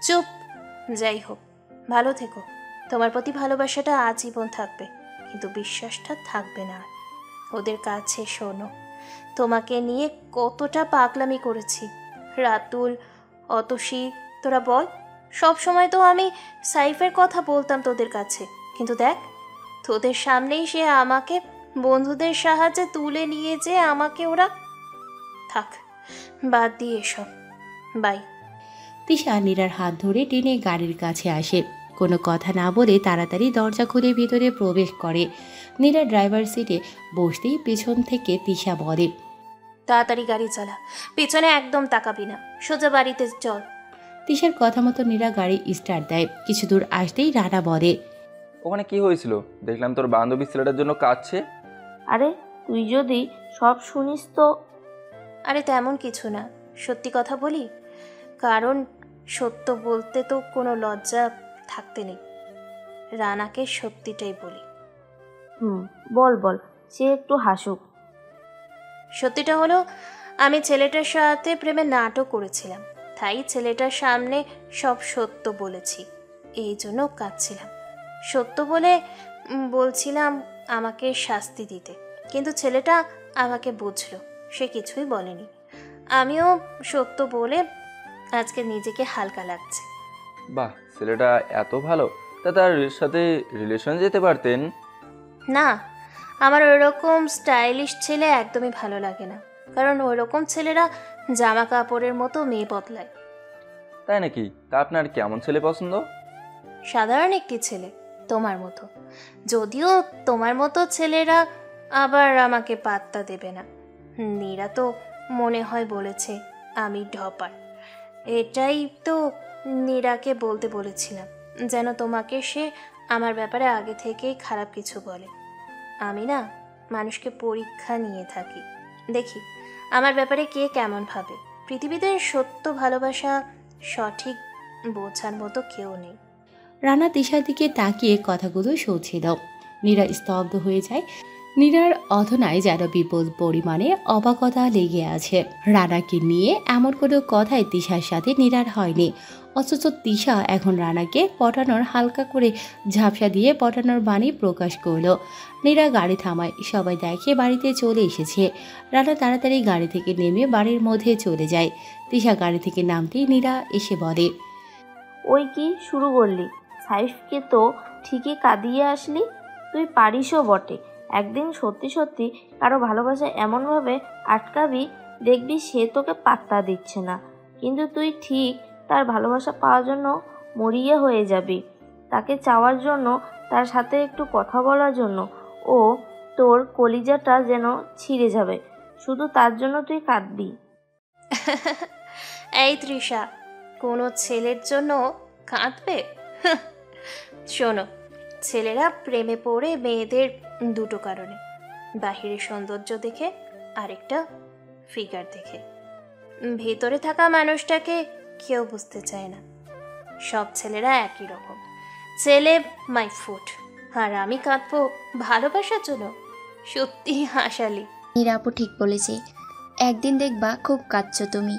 চুপ। যাই হোক, ভালো থেকো। তোমার প্রতি ভালোবাসাটা আজীবন থাকবে, কিন্তু বিশ্বাসটা থাকবে না। ওদের কাছে শোনো, তোমাকে নিয়ে কতটা পাগলামি করেছি। রাতুল, অতসী, তোরা বল। সব সময় তো আমি সাইফের কথা বলতাম তোদের কাছে, কিন্তু দেখ, তোদের সামনেই সে আমাকে বন্ধুদের সাহায্যে তুলে নিয়ে যে আমাকে ওরা। থাক, বাদ দিয়ে এসব। বাই। তিশা নীরার হাত ধরে টেনে গাড়ির কাছে আসে। কোনো কথা না বলে তাড়াতাড়ি দরজা খুলে ভিতরে প্রবেশ করে। নীরা ড্রাইভার সিটে বসতেই পেছন থেকে তিশা বলে, তাড়াতাড়ি গাড়ি চালা, পিছনে একদম তাকাবি না, সোজা বাড়িতে চল। তিশার কথা মতো নীরা গাড়ি স্টার্ট দেয়। কিছু দূর আসতেই রানা বলে, ওখানে কি হয়েছিল? দেখলাম তোর বান্ধবী ছেলেটার জন্য কাঁদছে। আরে তুই যদি সব শুনিস তো। আরে তেমন কিছু না, সত্যি কথা বলি, কারণ সত্য বলতে তো কোনো লজ্জা থাকতে নেই। রানাকে সত্যিটাই বলি। বল বল, সে একটু হাসুক। সত্যিটা হলো, আমি ছেলেটার সাথে প্রেমে নাটক করেছিলাম, তাই ছেলেটার সামনে সব সত্য বলেছি। এই জন্য কাঁদছিলাম। সত্য বলে বলছিলাম আমাকে শাস্তি দিতে, কিন্তু ছেলেটা আমাকে বুঝলো, সে কিছুই বলেনি। আমিও সত্য বলে আজকে নিজেকে হালকা লাগছে। বাহ, ছেলেটা এত ভালো, তা তার সাথে রিলেশন যেতে পারতেন। না, আমার ওইরকম স্টাইলিশ ছেলে একদমই ভালো লাগে না, কারণ ওইরকম ছেলেরা জামা কাপড়ের মতো মেয়ে বদলায়। তাই নাকি? তা আপনার কেমন ছেলে পছন্দ? সাধারণ একটি ছেলে, তোমার মতো। যদিও তোমার মতো ছেলেরা আবার আমাকে পাত্তা দেবে না। নীরা তো মনে হয় বলেছে আমি ঢপার। এটাই তো নীরাকে বলতে বলেছিলাম, যেন তোমাকে সে আমার ব্যাপারে আগে থেকেই খারাপ কিছু বলে। আমি না মানুষকে পরীক্ষা নিয়ে থাকি, দেখি আমার ব্যাপারে কে কেমন ভাবে। পৃথিবীতে সত্য ভালোবাসা সঠিক বোঝার মতো কেউ নেই। রানা তিশার দিকে তাকিয়ে কথাগুলো শুনছিল। নীরা স্তব্ধ হয়ে যায়। নীরার অধনায় যেন বিপুল পরিমাণে অবাকতা লেগে আছে। রানাকে নিয়ে এমন কোনো কথাই তিশার সাথে নীরার হয়নি, অথচ তিশা এখন রানাকে পটানোর হালকা করে ঝাপসা দিয়ে পটানোর বাণী প্রকাশ করল। নীরা গাড়ি থামায়, সবাই দেখে বাড়িতে চলে এসেছে। রানা তাড়াতাড়ি গাড়ি থেকে নেমে বাড়ির মধ্যে চলে যায়। তিশা গাড়ি থেকে নামতেই নীরা এসে বলে, ওই কি শুরু করলি? সাইফকে তো ঠিকই কাঁদিয়ে আসলি। তুই পারিসও বটে। একদিন সত্যি সত্যি কারো ভালোবাসা এমনভাবে আটকাবি, দেখবি সে তোকে পাত্তা দিচ্ছে না, কিন্তু তুই ঠিক তার ভালোবাসা পাওয়ার জন্য মরিয়া হয়ে যাবি। তাকে চাওয়ার জন্য, তার সাথে একটু কথা বলার জন্য ও তোর কলিজাটা যেন ছিঁড়ে যাবে। শুধু তার জন্য তুই কাঁদবি। এই তৃষা, কোনো ছেলের জন্য কাঁদবে? শোনো, ছেলেরা প্রেমে পড়ে মেয়েদের দুটো কারণে, বাহিরের সৌন্দর্য দেখে, আরেকটা ফিগার দেখে। ভেতরে থাকা মানুষটাকে কেউ বুঝতে চায় না। সব ছেলেরা একই রকম। ছেলে মাই ফুট, আর আমি কাঁদবো ভালোবাসার জন্য? সত্যি হাসালি। নীরাপু ঠিক বলেছে, একদিন দেখবা খুব কাঁদছো তুমি।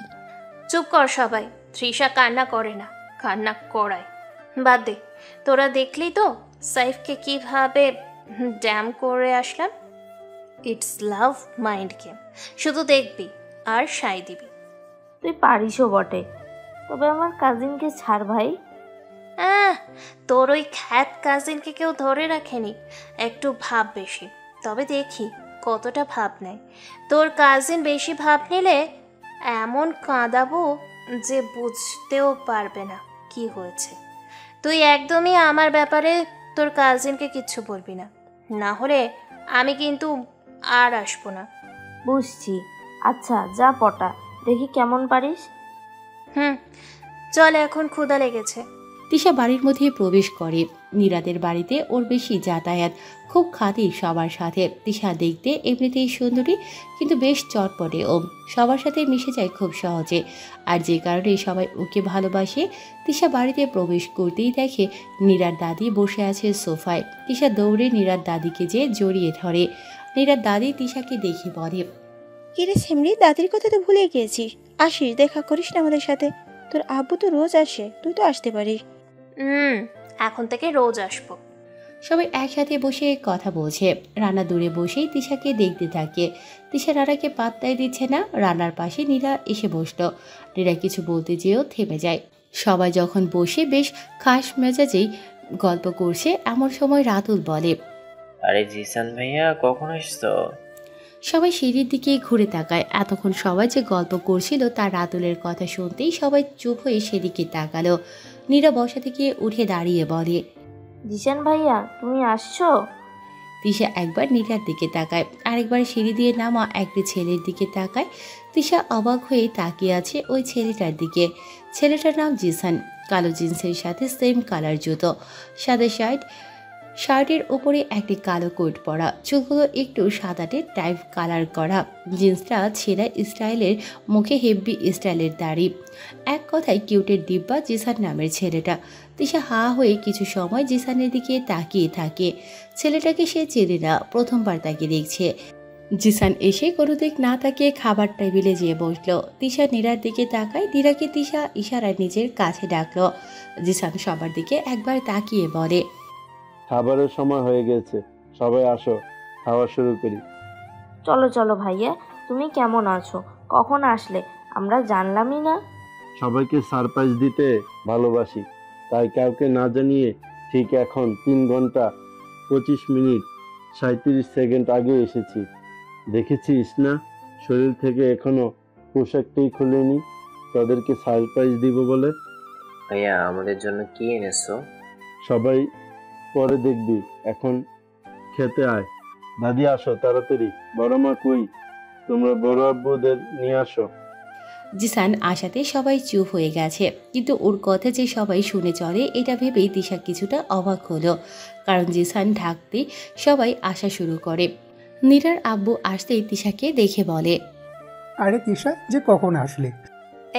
চুপ কর সবাই। তৃষা কান্না করে না, কান্না করায়। বাদ দে, তোরা দেখলি তো সাইফকে কিভাবে ড্যাম করে আসলাম। ইটস লাভ মাইন্ড গেম, শুধু দেখবি আর সাই দিবি। তুই পারিসও বটে, তবে আমার কাজিনকে ছাড় ভাই। তোর ওই খ্যাত কাজিনকে কেউ ধরে রাখেনি, একটু ভাব বেশি। তবে দেখি কতটা ভাব নেয়। তোর কাজিন বেশি ভাব নিলে এমন কাঁদাবো যে বুঝতেও পারবে না কি হয়েছে। তুই একদমই আমার ব্যাপারে তোর কাজিনকে কিচ্ছু বলবি না, না হলে আমি কিন্তু আর আসবো না। বুঝছি। আচ্ছা যা পটা, দেখি কেমন পারিস। চল, এখন ক্ষুধা লেগেছে। তিশা বাড়ির মধ্যে প্রবেশ করে। নীরাদের বাড়িতে ওর বেশি যাতায়াত, খুব খাতির সবার সাথে। তিশা দেখতে এমনিতেই সুন্দরী, কিন্তু বেশ চটপটে ও সবার সাথে মিশে যায় খুব সহজে, আর যে কারণে সবাই ওকে ভালোবাসে। তিশা বাড়িতে প্রবেশ করতেই দেখে নীরার দাদি বসে আছে সোফায়। তিশা দৌড়ে নীরার দাদিকে যে জড়িয়ে ধরে। নীরার দাদি তিশাকে দেখে বলে, কিরে সিমরি, দাদির কথা তো ভুলে গিয়েছিস, আসিস দেখা করিস না আমাদের সাথে। তোর আব্বু তো রোজ আসে, তুই তো আসতে পারিস। এখন থেকে রোজ আসবো। সবাই একসাথে বসে কথা বলছে। রানা দূরে বসেই তিশাকে দেখতে থাকে। তিশা রানাকে পাত্তাই দিচ্ছে না। রানার পাশে নীরা এসে বসলো। নীরা কিছু বলতে যেয়েও থেমে যায়। সবাই যখন বসে বেশ খাস মেজাজেই গল্প করছে, এমন সময় রাতুল বলে, আরে জিসান ভাইয়া কখন আসছো? সবাই সিঁড়ির দিকে ঘুরে তাকায়। এতক্ষণ সবাই যে গল্প করছিল তার রাতুলের কথা শুনতেই সবাই চুপ হয়ে সেদিকে তাকালো। নীরা বসা থেকে উঠে দাঁড়িয়ে বলে, জিশান ভাইয়া তুমি আসছো? তিশা একবার নীরার দিকে তাকায়, আরেকবার সিঁড়ি দিয়ে নামা একটি ছেলের দিকে তাকায়। তিশা অবাক হয়ে তাকিয়ে আছে ওই ছেলেটার দিকে। ছেলেটার নাম জিসান। কালো জিন্সের সাথে সেম কালার জুতো, সাদা শার্টের উপরে একটি কালো কোট পরা, চুলগুলো একটু সাদাটে টাইপ কালার করা, জিন্সটা ছেঁড়া স্টাইলের, মুখে হেভি স্টাইলের দাড়ি। এক কথায় কিউটের ডিব্বা জিসান নামের ছেলেটা। তিশা হা হয়ে কিছু সময় জিসানের দিকে তাকিয়ে থাকে। ছেলেটাকে সে চেনে না, প্রথমবার তাকে দেখছে। জিসান এসে কোনো দিক না তাকিয়ে খাবার টেবিলে যেয়ে বসলো। তিশা নীরার দিকে তাকায়। নীরাকে তিশা ইশারায় নিজের কাছে ডাকলো। জিসান সবার দিকে একবার তাকিয়ে বলে, খাবারের সময় হয়ে গেছে, সবাই আসো, খাওয়া শুরু করি। চলো চলো ভাইয়া, তুমি কেমন আছো? কখন আসলে? আমরা জানলামই না। সবাইকে সারপ্রাইজ দিতে ভালোবাসি, তাই কাউকে না জানিয়ে ঠিক এখন 3 ঘন্টা 25 মিনিট 37 সেকেন্ড আগে এসেছি। দেখেছিস না, শরীর থেকে এখনো পোশাকটাই খুলেনি, তাদেরকে সারপ্রাইজ দিব বলে। ভাইয়া আমাদের জন্য কি এনেছো? সবাই পরে দেখবি, এখন খেতে আয়। দাদি আসো তাড়াতাড়ি, বড় মা কই? তোমরা বড় আব্বুদের নিয়ে আসো। জিসান আসাতে সবাই চুপ হয়ে গেছে, কিন্তু ওর কথা যে সবাই শুনে চলে এটা ভেবেই তিশা কিছুটা অবাক হলো, কারণ জিসান ঢাকতে সবাই আসা শুরু করে। নীরার আব্বু আসতেই তিশাকে দেখে বলে, আরে তিশা, যে কখন আসলে?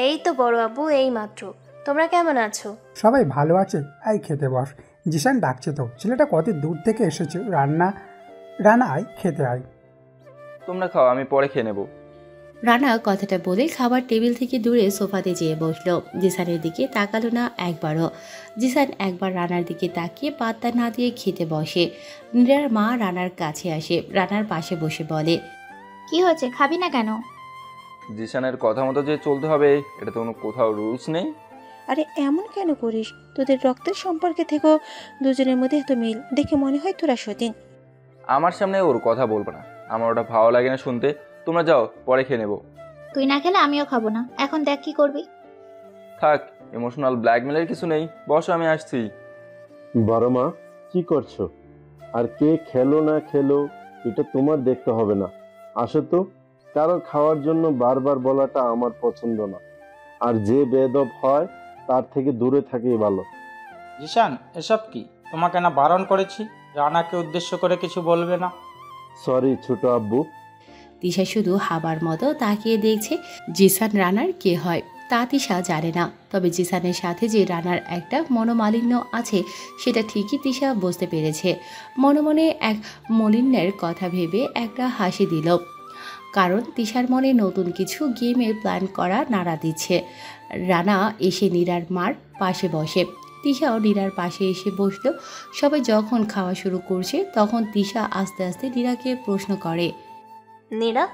এই তো বড় আব্বু, এই মাত্র। তোমরা কেমন আছো? সবাই ভালো আছে, আয় খেতে বস। জিসান ডাকছে তো, ছেলেটা কত দূর থেকে এসেছে। রানা আয় খেতে আয়। তোমরা খাও, আমি পরে খেয়ে নেবো। রানা কথাটা বলে খাবার টেবিল থেকে দূরে সোফাতে যেয়ে বসলো। জিসানের দিকে তাকালো না একবারও। জিসান একবার রানার দিকে তাকিয়ে পাত্তা না দিয়ে খেতে বসে। নীরার মা রানার কাছে আসে, রানার পাশে বসে বলে, কি হয়েছে, খাবি না কেন? জিসানের কথা মতো যে চলতে হবে, এটা তো কোনো কোথাও রুলস নেই। আরে এমন কেন করিস? তোদের রক্তের সম্পর্কে থেকেও দুজনের মধ্যে এত মিল দেখে মনে হয় তোরা সতীন। আমার সামনে ওর কথা বলবো না, আমার ওটা ভালো লাগে না শুনতে। তোমরা যাও, পরে খেয়ে নেবো। তুই না খেলে আমিও খাবো না। এখন দেখ কি করবি। থাক, ইমোশনাল ব্ল্যাকমেলের কিছু নেই, বসো, আমি আসছি। বড় মা কি করছো? আর কে খেলো না খেলো এটা তোমার দেখতে হবে না। আসো তো, কারো খাওয়ার জন্য বারবার বলাটা আমার পছন্দ না, আর যে বেদব হয় তার থেকে দূরে থাকেই ভালো। জিসান, এসব কি? তোমাকে না বারণ করেছি রানাকে উদ্দেশ্য করে কিছু বলবে না? সরি ছোট আব্বু। তিশা শুধু হাবার মতো তাকিয়ে দেখছে। জিসান রানার কে হয় তা তিশা জানে না, তবে জিসানের সাথে যে রানার একটা মনোমালিন্য আছে সেটা ঠিকই তিশা বুঝতে পেরেছে। মনে মনে এক মলিন্যের কথা ভেবে একটা হাসি দিল, কারণ তিশার মনে নতুন কিছু গেমের প্ল্যান করা নাড়া দিচ্ছে। রানা এসে নীরার মার পাশে বসে। তিশাও নীরার পাশে এসে বসলো। সবাই যখন খাওয়া শুরু করছে তখন তিশা আস্তে আস্তে নীরাকে প্রশ্ন করে, নীরা,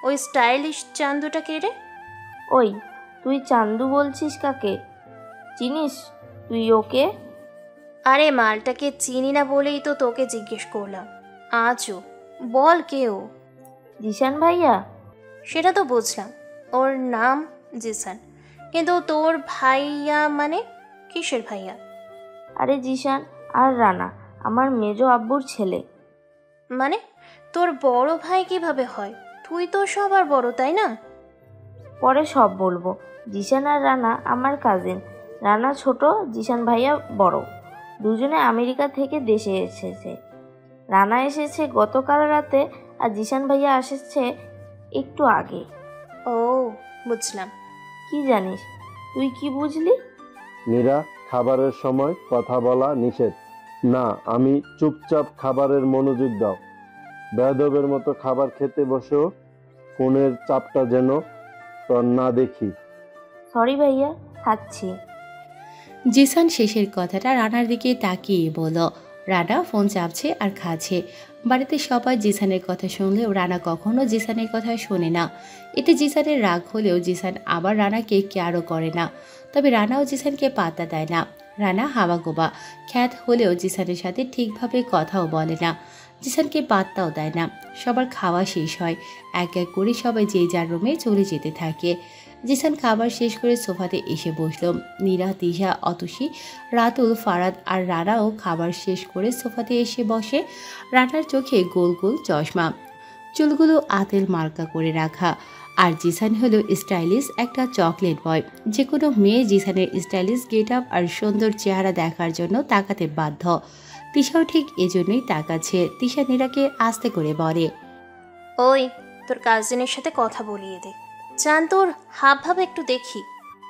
ওই স্টাইলিশ চান্দুটা কে রে? ওই তুই চান্দু বলছিস কাকে? চিনিস তুই ওকে? আরে মালটাকে চিনি না বলেই তো তোকে জিজ্ঞেস করলাম। আজও বল কে ও? জিসান ভাইয়া। সেটা তো বুঝলাম, ওর নাম জিসান, কিন্তু তোর ভাইয়া মানে কিসের ভাইয়া? আরে জিশান আর রানা আমার মেজো আব্বুর ছেলে। মানে তোর বড় ভাই কিভাবে হয়? তুই তো সবার বড়, তাই না? পরে সব বলবো। জিশান আর রানা আমার কাজিন। রানা ছোট, জিশান ভাইয়া বড়। দুজনে আমেরিকা থেকে দেশে এসেছে। রানা এসেছে গতকাল রাতে আর জিশান ভাইয়া এসেছে একটু আগে। ও বুঝলাম। কি জানিস? তুই কি বুঝলি? নীরা, খাবারের সময় কথা বলা নিষেধ। না, আমি চুপচাপ খাবারের মনোযোগ দাও। বেয়াদবের মতো খাবার খেতে বসেও ফোনের চাপটা যেন তোর না দেখি। সরি ভাইয়া, খাচ্ছি। জিসান শেষের কথাটা রানার দিকে তাকিয়ে বলল। রানা ফোন চাপছে আর খাচ্ছে। বাড়িতে সবাই জিসানের কথা শুনলেও রানা কখনো জিসানের কথা শোনে না। এতে জিসানের রাগ হলেও জিসান আবার রানাকে কেয়ারও করে না। তবে রানাও জিসানকে পাত্তা দেয় না। রানা হাবাগোবা খ্যাত হলেও জিসানের সাথে ঠিকভাবে কথাও বলে না, জিসানকে পাত্তাও দেয় না। সবার খাওয়া শেষ হয়, এক এক করে সবাই যে যার রুমে চলে যেতে থাকে। জিসান খাবার শেষ করে সোফাতে এসে বসল। নীরা, তিশা, অতসী, রাতুল, ফারাদ আর রানাও খাবার শেষ করে সোফাতে এসে বসে। রানার চোখে গোল গোল চশমা, চুলগুলো আতেল মার্কা করে রাখা। আর জিসান হলো স্টাইলিশ একটা চকলেট বয়। যে কোনো মেয়ে জিসানের স্টাইলিশ গেট আপ আর সুন্দর চেহারা দেখার জন্য তাকাতে বাধ্য। তিশাও ঠিক এজন্যই তাকাচ্ছে। তিশা নীরাকে আস্তে করে বলে, ওই তোর কাজিনের সাথে কথা বলিয়ে দে। চান তোর হাব ভাব একটু দেখি।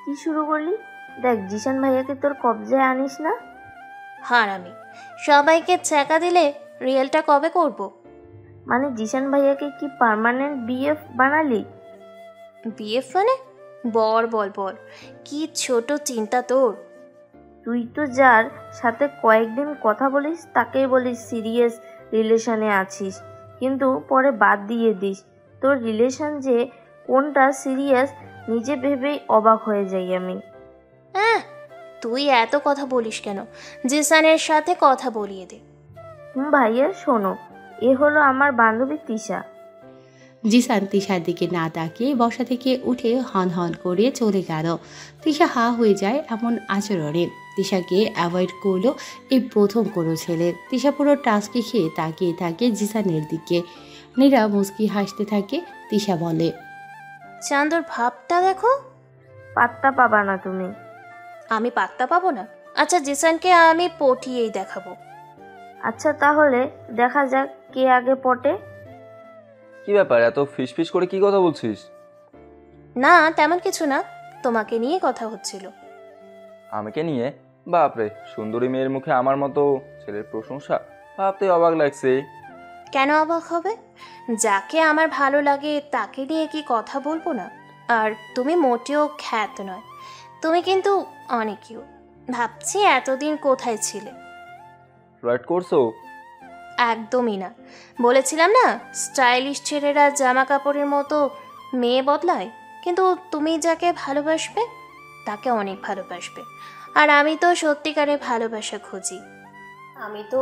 কি শুরু করলি? দেখ, জিশান ভাইয়াকে তোর কবজায় আনিস না। হারামি, সবাইকে ছ্যাঁকা দিলে রিয়েলটা কবে করব? মানে জিশান ভাইয়াকে কি পার্মানেন্ট বিএফ বানালি? বিএফ মানে? বল বল বল, কি ছোট চিন্তা তোর। তুই তো যার সাথে কয়েকদিন কথা বলিস তাকেই বলিস সিরিয়াস রিলেশনে আছিস, কিন্তু পরে বাদ দিয়ে দিস। তোর রিলেশন যে কোনটা সিরিয়াস নিজে ভেবেই অবাক হয়ে যাই আমি। হ্যাঁ, তুই এত কথা বলিস কেন? জিসানের সাথে কথা বলিয়ে দে। ভাইয়া শোনো, এ হলো আমার বান্ধবী তিশা। জিসান তিশার দিকে না তাকিয়ে বসা থেকে উঠে হন হন করে চলে গেল। তিশা হা হয়ে যায় এমন আচরণে। তিশাকে অ্যাভয়েড করলো এই প্রথম কোনো ছেলে। তিশা পুরো টাস্কি খেয়ে তাকিয়ে থাকে জিসানের দিকে। নীরা মুচকি হাসতে থাকে। তিশা বলে, চান্দর ভাবটা দেখো। পাত্তা পাবা না তুমি। আমি পাত্তা পাবো না? আচ্ছা, জিসানকে আমি পটিয়েই দেখাবো। আচ্ছা, তাহলে দেখা যাক কে আগে পটে। কি ব্যাপার, এত ফিসফিস করে কি কথা বলছিস? না, তেমন কিছু না, তোমাকে নিয়ে কথা হচ্ছিল। আমাকে নিয়ে? বাপরে, সুন্দরী মেয়ের মুখে আমার মতো ছেলের প্রশংসা, ভাবতে অবাক লাগছে। কেন অবাক হবে? যাকে আমার ভালো লাগে তাকে নিয়ে কি কথা বলবো না? আর তুমি মোটেও খ্যাত নয়, তুমি কিন্তু অনেক কিউট। ভাবছি এতদিন কোথায় ছিলে। ফ্লার্ট করছো? একদমই না। বলেছিলাম না, স্টাইলিশ ছেলেরা জামা কাপড়ের মতো মেয়ে বদলায়, কিন্তু তুমি যাকে ভালোবাসবে তাকে অনেক ভালোবাসবে। আর আমি তো সত্যিকারে ভালোবাসা খুঁজি। আমি তো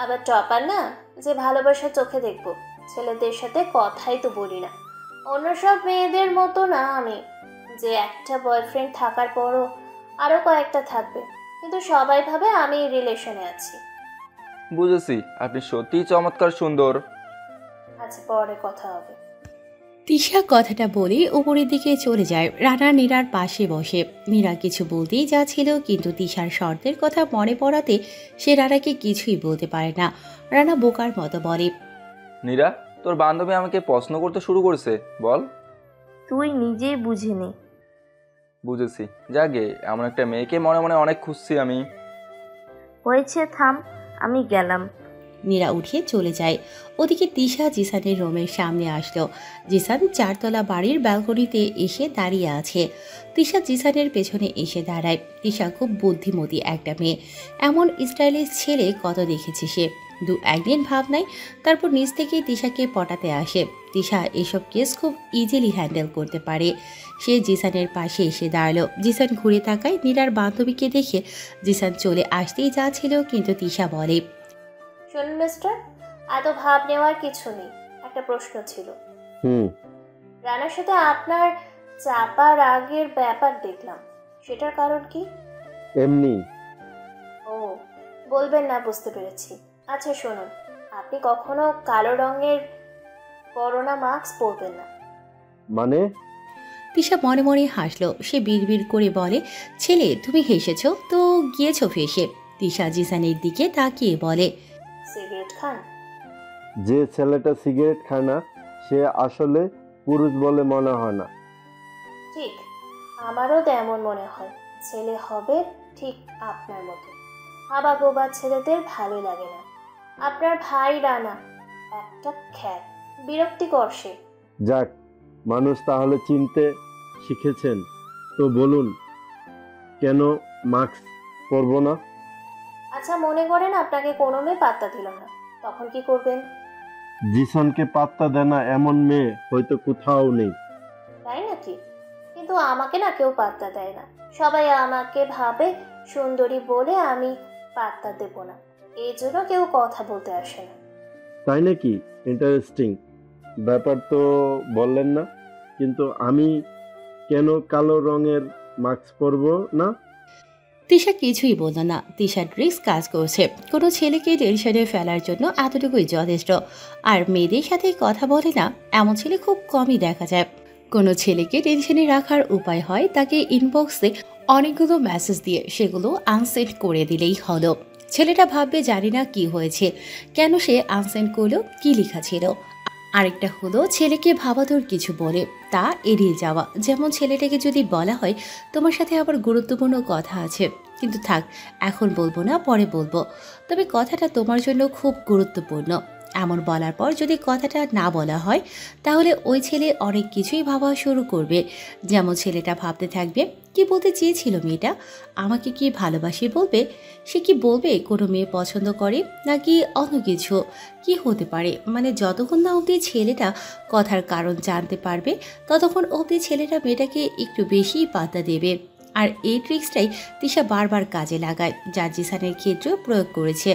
আবার টপার না যে ভালোবাসা চোখে দেখবো। ছেলেদের সাথে কথাই তো বলি না। অন্য সব মেয়েদের মতো না আমি, যে একটা বয়ফ্রেন্ড থাকার পরও আরও কয়েকটা থাকবে, কিন্তু সবাই ভাবে আমি রিলেশনে আছি। বুঝেছি, আপনি সত্যিই চমৎকার সুন্দর। আচ্ছা, পরে কথা হবে। তিশা কথাটা বলে উপরের দিকে চলে যায়। রানা নীরার পাশে বসে। নীরা কিছু বলতেই যাচ্ছিল, কিন্তু তিশার শর্তের কথা মনে পড়াতে সে রানাকে কিছুই বলতে পারে না। রানা বোকার মতো বলে, নীরা, তোর বান্ধবী আমাকে প্রশ্ন করতে শুরু করেছে, বল। তুই নিজেই বুঝে নে। বুঝেছি, যাগে, এমন একটা মেয়েকে মনে মনে অনেক খুঁজছি আমি। হয়েছে, থাম, আমি গেলাম। নীরা উঠে চলে যায়। ওদিকে তিশা জিসানের রুমের সামনে আসলো। জিসান 4 তলা বাড়ির ব্যালকনিতে এসে দাঁড়িয়ে আছে। তিশা জিসানের পেছনে এসে দাঁড়ায়। তিশা খুব বুদ্ধিমতী একটা মেয়ে। এমন স্টাইলিশ ছেলে কত দেখেছে সে। 2-1 দিন ভাবনায়, তারপর নিজ থেকেই তিশাকে পটাতে আসে। তিশা এসব কেস খুব ইজিলি হ্যান্ডেল করতে পারে। সে জিসানের পাশে এসে দাঁড়ালো। জিসান ঘুরে তাকায় নীরার বান্ধবীকে দেখে। জিসান চলে আসতেই যাচ্ছিল, কিন্তু তিশা বলে, শুনুন মিস্টার, এত ভাব নেওয়ার কিছু নেই। একটা প্রশ্ন ছিল। রানার সাথে আপনার চাপার আগের ব্যাপার দেখলাম, সেটার কারণ কি? এমনি। ও, ও, বলবেন না, বুঝতে পেরেছি। আচ্ছা শুনুন, আপনি কখনো কালো রঙের করোনা মাস্ক পরবেন না। মানে? তিশা মনে মনে হাসলো। সে বিড়বিড় করে বলে, ছেলে তুমি হেসেছ তো গিয়েছো ফেসে। তিশা জিসানের দিকে তাকিয়ে বলে, সিগারেট খান? যে ছেলেটা সিগারেট খায় না সে আসলে পুরুষ বলে মনে হয় না। ঠিক, আমারও তেমন মনে হয়। ছেলে হবে ঠিক আপনার মতো। হাবা গোবা ছেলেদের ভালো লাগে না। আপনার ভাই রানা একটা খ্যাত, বিরক্তিকর সে। যাক, মানুষ তাহলে চিনতে শিখেছেন। তো বলুন, কেন মাস্ক পরব না? আচ্ছা মনে করেন আপনাকে কোনো মেয়ে পাত্তা দিল না, তখন কি করবেন? জিসানকে পাত্তা দেয় না এমন মেয়ে হয়তো কোথাও নেই। তাই নাকি? কিন্তু আমাকে না কেউ পাত্তা দেয় না। সবাই আমাকে ভাবে সুন্দরী বলে আমি পাত্তা দেব না, এই জন্য কেউ কথা বলতে আসে না। তাই নাকি? ইন্টারেস্টিং ব্যাপার তো বললেন না। কিন্তু আমি কেন কালো রঙের মাস্ক পরব না? তিশা কিছুই বলল না। তিশার ড্রিক্স কাজ করছে। কোনো ছেলেকে টেনশনে ফেলার জন্য এতটুকুই যথেষ্ট। আর মেয়েদের সাথে কথা বলে না এমন ছেলে খুব কমই দেখা যায়। কোনো ছেলেকে টেনশনে রাখার উপায় হয় তাকে ইনবক্সে অনেকগুলো মেসেজ দিয়ে সেগুলো আনসেন্ড করে দিলেই হলো। ছেলেটা ভাববে জানি না কি হয়েছে, কেন সে আনসেন্ড করলো, কি লেখা ছিল। আরেকটা হলো ছেলেকে ভাবাদুর কিছু বলে তা এড়িয়ে যাওয়া। যেমন ছেলেটাকে যদি বলা হয় তোমার সাথে আবার গুরুত্বপূর্ণ কথা আছে, কিন্তু থাক এখন বলবো না, পরে বলবো, তবে কথাটা তোমার জন্য খুব গুরুত্বপূর্ণ, এমন বলার পর যদি কথাটা না বলা হয় তাহলে ওই ছেলে অনেক কিছুই ভাবা শুরু করবে। যেমন ছেলেটা ভাবতে থাকবে কি বলতে চেয়েছিল মেয়েটা, আমাকে কি ভালোবাসি বলবে, সে কি বলবে কোনো মেয়ে পছন্দ করে নাকি অন্য কিছু, কি হতে পারে। মানে যতক্ষণ না অবধি ছেলেটা কথার কারণ জানতে পারবে ততক্ষণ অবধি ছেলেটা মেয়েটাকে একটু বেশিই পাত্তা দেবে। আর এই ট্রিক্সটাই তিশা বারবার কাজে লাগায়, যা জিসানের ক্ষেত্রেও প্রয়োগ করেছে।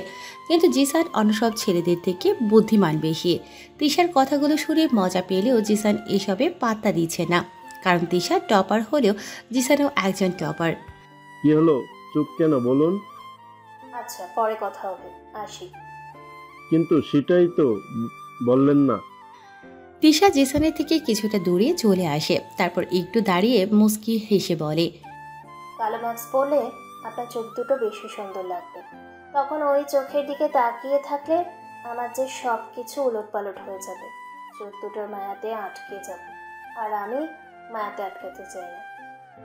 কিন্তু জিসান অন্য সব ছেলেদের থেকে বুদ্ধিমান বেশি। তিশার কথাগুলো শুনে মজা পেলেও জিসান এসবে পাত্তা দিচ্ছে না, কারণ তিশা টপার হলেও জিসানও একজন টপার। কি হলো, চুপ কেন বলুন? আচ্ছা পরে কথা হবে, আসি। কিন্তু সেটাই তো বললেন না। তিশা জিসানের থেকে কিছুটা দূরে চলে আসে, তারপর একটু দাঁড়িয়ে মুস্কি হেসে বলে, কালো মাস্ক পরলে আপনার চোখ দুটো বেশি সুন্দর লাগবে। তখন ওই চোখের দিকে তাকিয়ে থাকলে আমার যে সব কিছু উলটপালট হয়ে যাবে। চোখ দুটোর মায়াতে আটকে যাবে, আর আমি মায়াতে আটকাতে চাই না।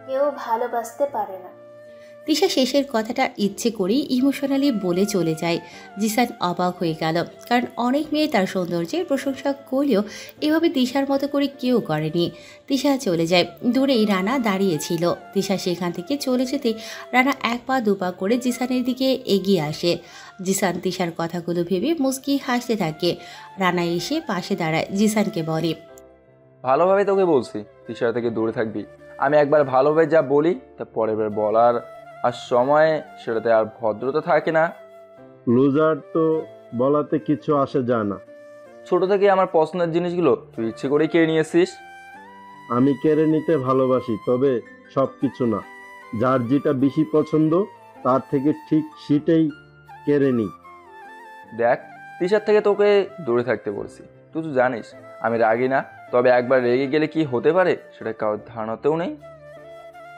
কেউ ভালোবাসতে পারে না। তিশা শেষের কথাটা ইচ্ছে করেই ইমোশনালি বলে চলে যায়। জিসান অবাক হয়ে গেল, কারণ অনেক মেয়ে তার সৌন্দর্যের প্রশংসা করলেও এভাবে তিশার মতো করে কেউ করেনি। তিশা চলে যায়। দূরেই রানা দাঁড়িয়েছিল। তিশা সেখান থেকে চলে যেতে রানা এক পা দুপা করে জিসানের দিকে এগিয়ে আসে। জিসান তিশার কথাগুলো ভেবে মুস্কি হাসতে থাকে। রানা এসে পাশে দাঁড়ায়, জিসানকে বলে, ভালোভাবে তোকে বলছি তিশা থেকে দূরে থাকবি। আমি একবার ভালোভাবে যা বলি তা পরের বার বলার আর সময় সেটাতে আর ভদ্রতা থাকে না। লুজার তো বলাতে কিছু আসে যায় না। ছোট থেকে আমার পছন্দের জিনিসগুলো তুই ইচ্ছে করেই কেড়ে নিয়েছিস। আমি কেড়ে নিতে ভালোবাসি, তবে সব কিছু না। যার যেটা বেশি পছন্দ তার থেকে ঠিক সেটাই কেড়ে নিই। দেখ, তিশার থেকে তোকে দূরে থাকতে বলছি। তুই তো জানিস আমি রাগি না, তবে একবার রেগে গেলে কি হতে পারে সেটা কারোর ধারণাতেও নেই।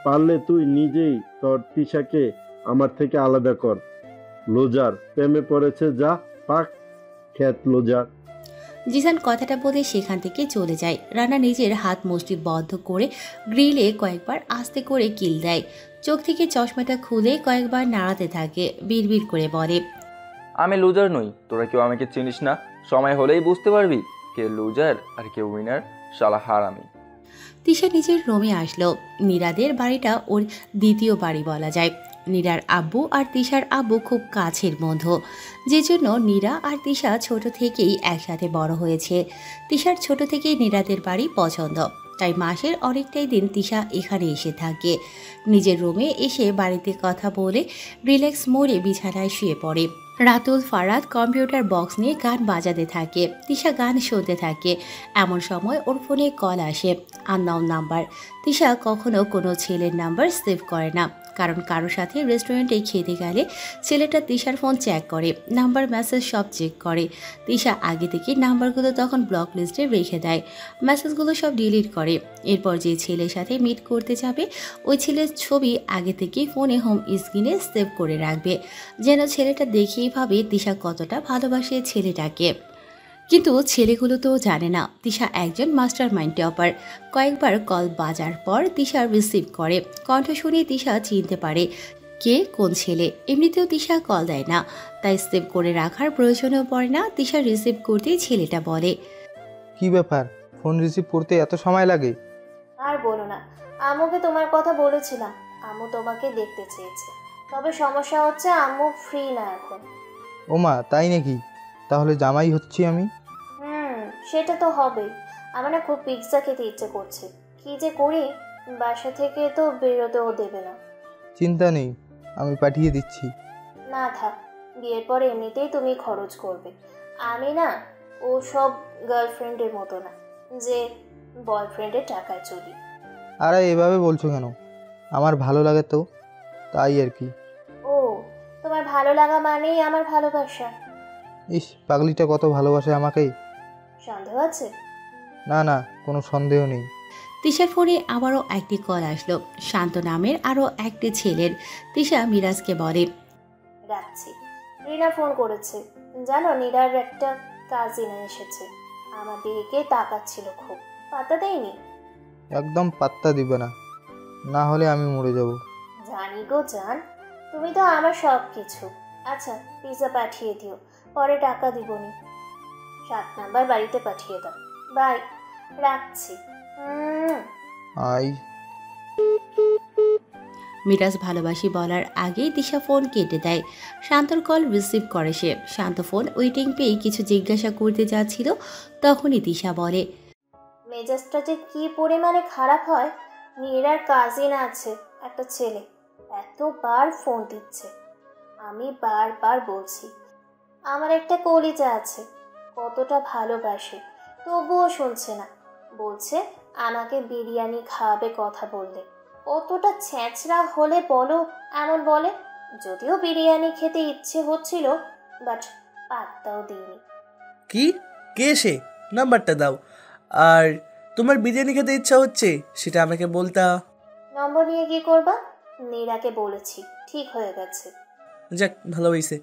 পারলে তুই নিজেই তোর তিশাকে আমার থেকে আলাদা কর। লোজার প্রেমে পড়েছে, যা পাক খ্যাত লোজার। জিসান কথাটা বলে সেখান থেকে চলে যায়। রানা নিজের হাত মুষ্টি বদ্ধ করে গ্রিলে কয়েকবার আস্তে করে কিল দেয়। চোখ থেকে চশমাটা খুলে কয়েকবার নাড়াতে থাকে, বিড়বিড় করে বলে, আমি লুজার নই, তোরা কেউ আমাকে চিনিস না। সময় হলেই বুঝতে পারবি কে লুজার আর কে উইনার। শালা হারামি। তিশা নিজের রুমে আসলো। নীরাদের বাড়িটা ওর দ্বিতীয় বাড়ি বলা যায়। নীরার আব্বু আর তিশার আব্বু খুব কাছের বন্ধু, যে জন্য নীরা আর তিশা ছোট থেকেই একসাথে বড় হয়েছে। তিশার ছোট থেকেই নীরাদের বাড়ি পছন্দ, তাই মাসের অনেকটাই দিন তিশা এখানে এসে থাকে। নিজের রুমে এসে বাড়িতে কথা বলে রিল্যাক্স মোড়ে বিছানায় শুয়ে পড়ে। রাতুল ফারাদ কম্পিউটার বক্স নিয়ে গান বাজাতে থাকে। তিশা গান শুনতে থাকে। এমন সময় ওর ফোনে কল আসে, আননোন নাম্বার। তিশা কখনো কোনো ছেলের নাম্বার সেভ করে না, কারণ কারোর সাথে রেস্টুরেন্টে খেতে গেলে ছেলেটা তিশার ফোন চেক করে, নাম্বার মেসেজ সব চেক করে। তিশা আগে থেকে নাম্বারগুলো তখন ব্লক লিস্টে রেখে দেয়, মেসেজগুলো সব ডিলিট করে। এরপর যে ছেলের সাথে মিট করতে যাবে ওই ছেলের ছবি আগে থেকেই ফোনে হোম স্ক্রিনে সেভ করে রাখবে, যেন ছেলেটা দেখেই ভাবে তিশা কতটা ভালোবাসে ছেলেটাকে। কিন্তু ছেলেগুলো তো জানে না তিশা একজন মাস্টার মাইন্ড টপার। কয়েকবার কল বাজার পর তিশা রিসিভ করে, কণ্ঠ শুনে তিশা চিনতে পারে কে কোন ছেলে। এমনিতেও তিশা কল দেয় না, তাই সেভ করে রাখার প্রয়োজনও পড়ে না। তিশা রিসিভ করতেই ছেলেটা বলে, কি ব্যাপার, ফোন রিসিভ করতে এত সময় লাগে? আর বলো না, আম্মুকে তোমার কথা বলেছিলাম, আম্মু তোমাকে দেখতে চেয়েছে, তবে সমস্যা হচ্ছে আম্মু ফ্রি না এখন। ওমা, তাই নাকি? তাহলে জামাই হচ্ছি আমি? সেটা তো হবেই। আমার না খুব পিৎজা খেতে ইচ্ছে করছে, কি যে করি, বাসা থেকে তো বেরোতেও দেবে না। চিন্তা নেই, আমি পাঠিয়ে দিচ্ছি। না থাক, বিয়ের পরে এমনিতেই তুমি খরচ করবে। আমি না ও সব গার্লফ্রেন্ডের মতো না যে বয়ফ্রেন্ডের টাকায় চলি। আরে এভাবে বলছো কেন? আমার ভালো লাগে তো, তাই আর কি। ও, তোমার ভালো লাগা মানেই আমার ভালোবাসা? ইস, পাগলিটা কত ভালোবাসে আমাকে। সন্দেহ আছে? না না, কোনো সন্দেহ নেই। তিশার ফোনে আবারও একটি কল আসলো, শান্ত নামের আরও একটি ছেলের। তিশা মিরাজকে বলে, রাখছি। রিনা ফোন করেছে, জানো নীরার একটা কাজিন এসেছে, আমার দিকে তাকাচ্ছিল, খুব পাত্তা দেয়নি। একদম পাত্তা দিবে না, না হলে আমি মরে যাব। জানি গো জান, তুমি তো আমার সব কিছু। আচ্ছা, পিৎজা পাঠিয়ে দিও, পরে টাকা দিবনি। 7 নাম্বার বাড়িতে পাঠিয়ে দাও। বাই, রাখছি। আই মিরাজ ভালোবাসি বলার আগেই তিশা ফোন কেটে দেয়। শান্তর কল রিসিভ করে সে। শান্ত ফোন ওয়েটিং পেয়ে কিছু জিজ্ঞাসা করতে যাচ্ছিল, তখনই তিশা বলে, মেজাজটা যে কি পরিমাণে খারাপ হয়। নীরার কাজিন আছে একটা ছেলে, এতবার ফোন দিচ্ছে। আমি বারবার বলছি আমার একটা কলিজা আছে, কতটা ভালোবাসে, তবুও শুনছে না। বলছে আমাকে বিরিয়ানি খাওয়াবে কথা বললে। কতটা ছ্যাঁচড়া হলে বলো এমন বলে। যদিও বিরিয়ানি খেতে ইচ্ছে হচ্ছিল, বাট পাত্তাও দিইনি। কি, কে সে? নাম্বারটা দাও। আর তোমার বিরিয়ানি খেতে ইচ্ছা হচ্ছে সেটা আমাকে বলতা। নম্বর নিয়ে কি করবা? নীরাকে বলেছি, ঠিক হয়ে গেছে। যাক, ভালো হয়েছে।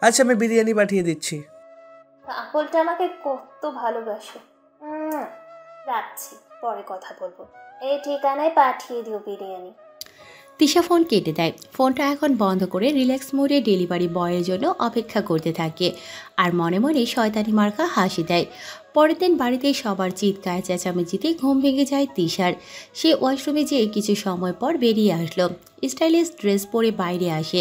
আচ্ছা, আমি বিরিয়ানি পাঠিয়ে দিচ্ছি। পাগলটা আমাকে কত ভালোবাসে। রাখছি, পরে কথা বলবো। এই ঠিকানায় পাঠিয়ে দিও বিরিয়ানি। তিশা ফোন কেটে দেয়। ফোনটা এখন বন্ধ করে রিল্যাক্স মোডে ডেলিভারি বয়ের জন্য অপেক্ষা করতে থাকে আর মনে মনে শয়তানি মার্কা হাসি দেয়। পরের দিন বাড়িতে সবার চিৎকার চেঁচামেচিতে ঘুম ভেঙে যায় তিশার। সে ওয়াশরুমে যেয়ে কিছু সময় পর বেরিয়ে আসলো। স্টাইলিশ ড্রেস পরে বাইরে আসে।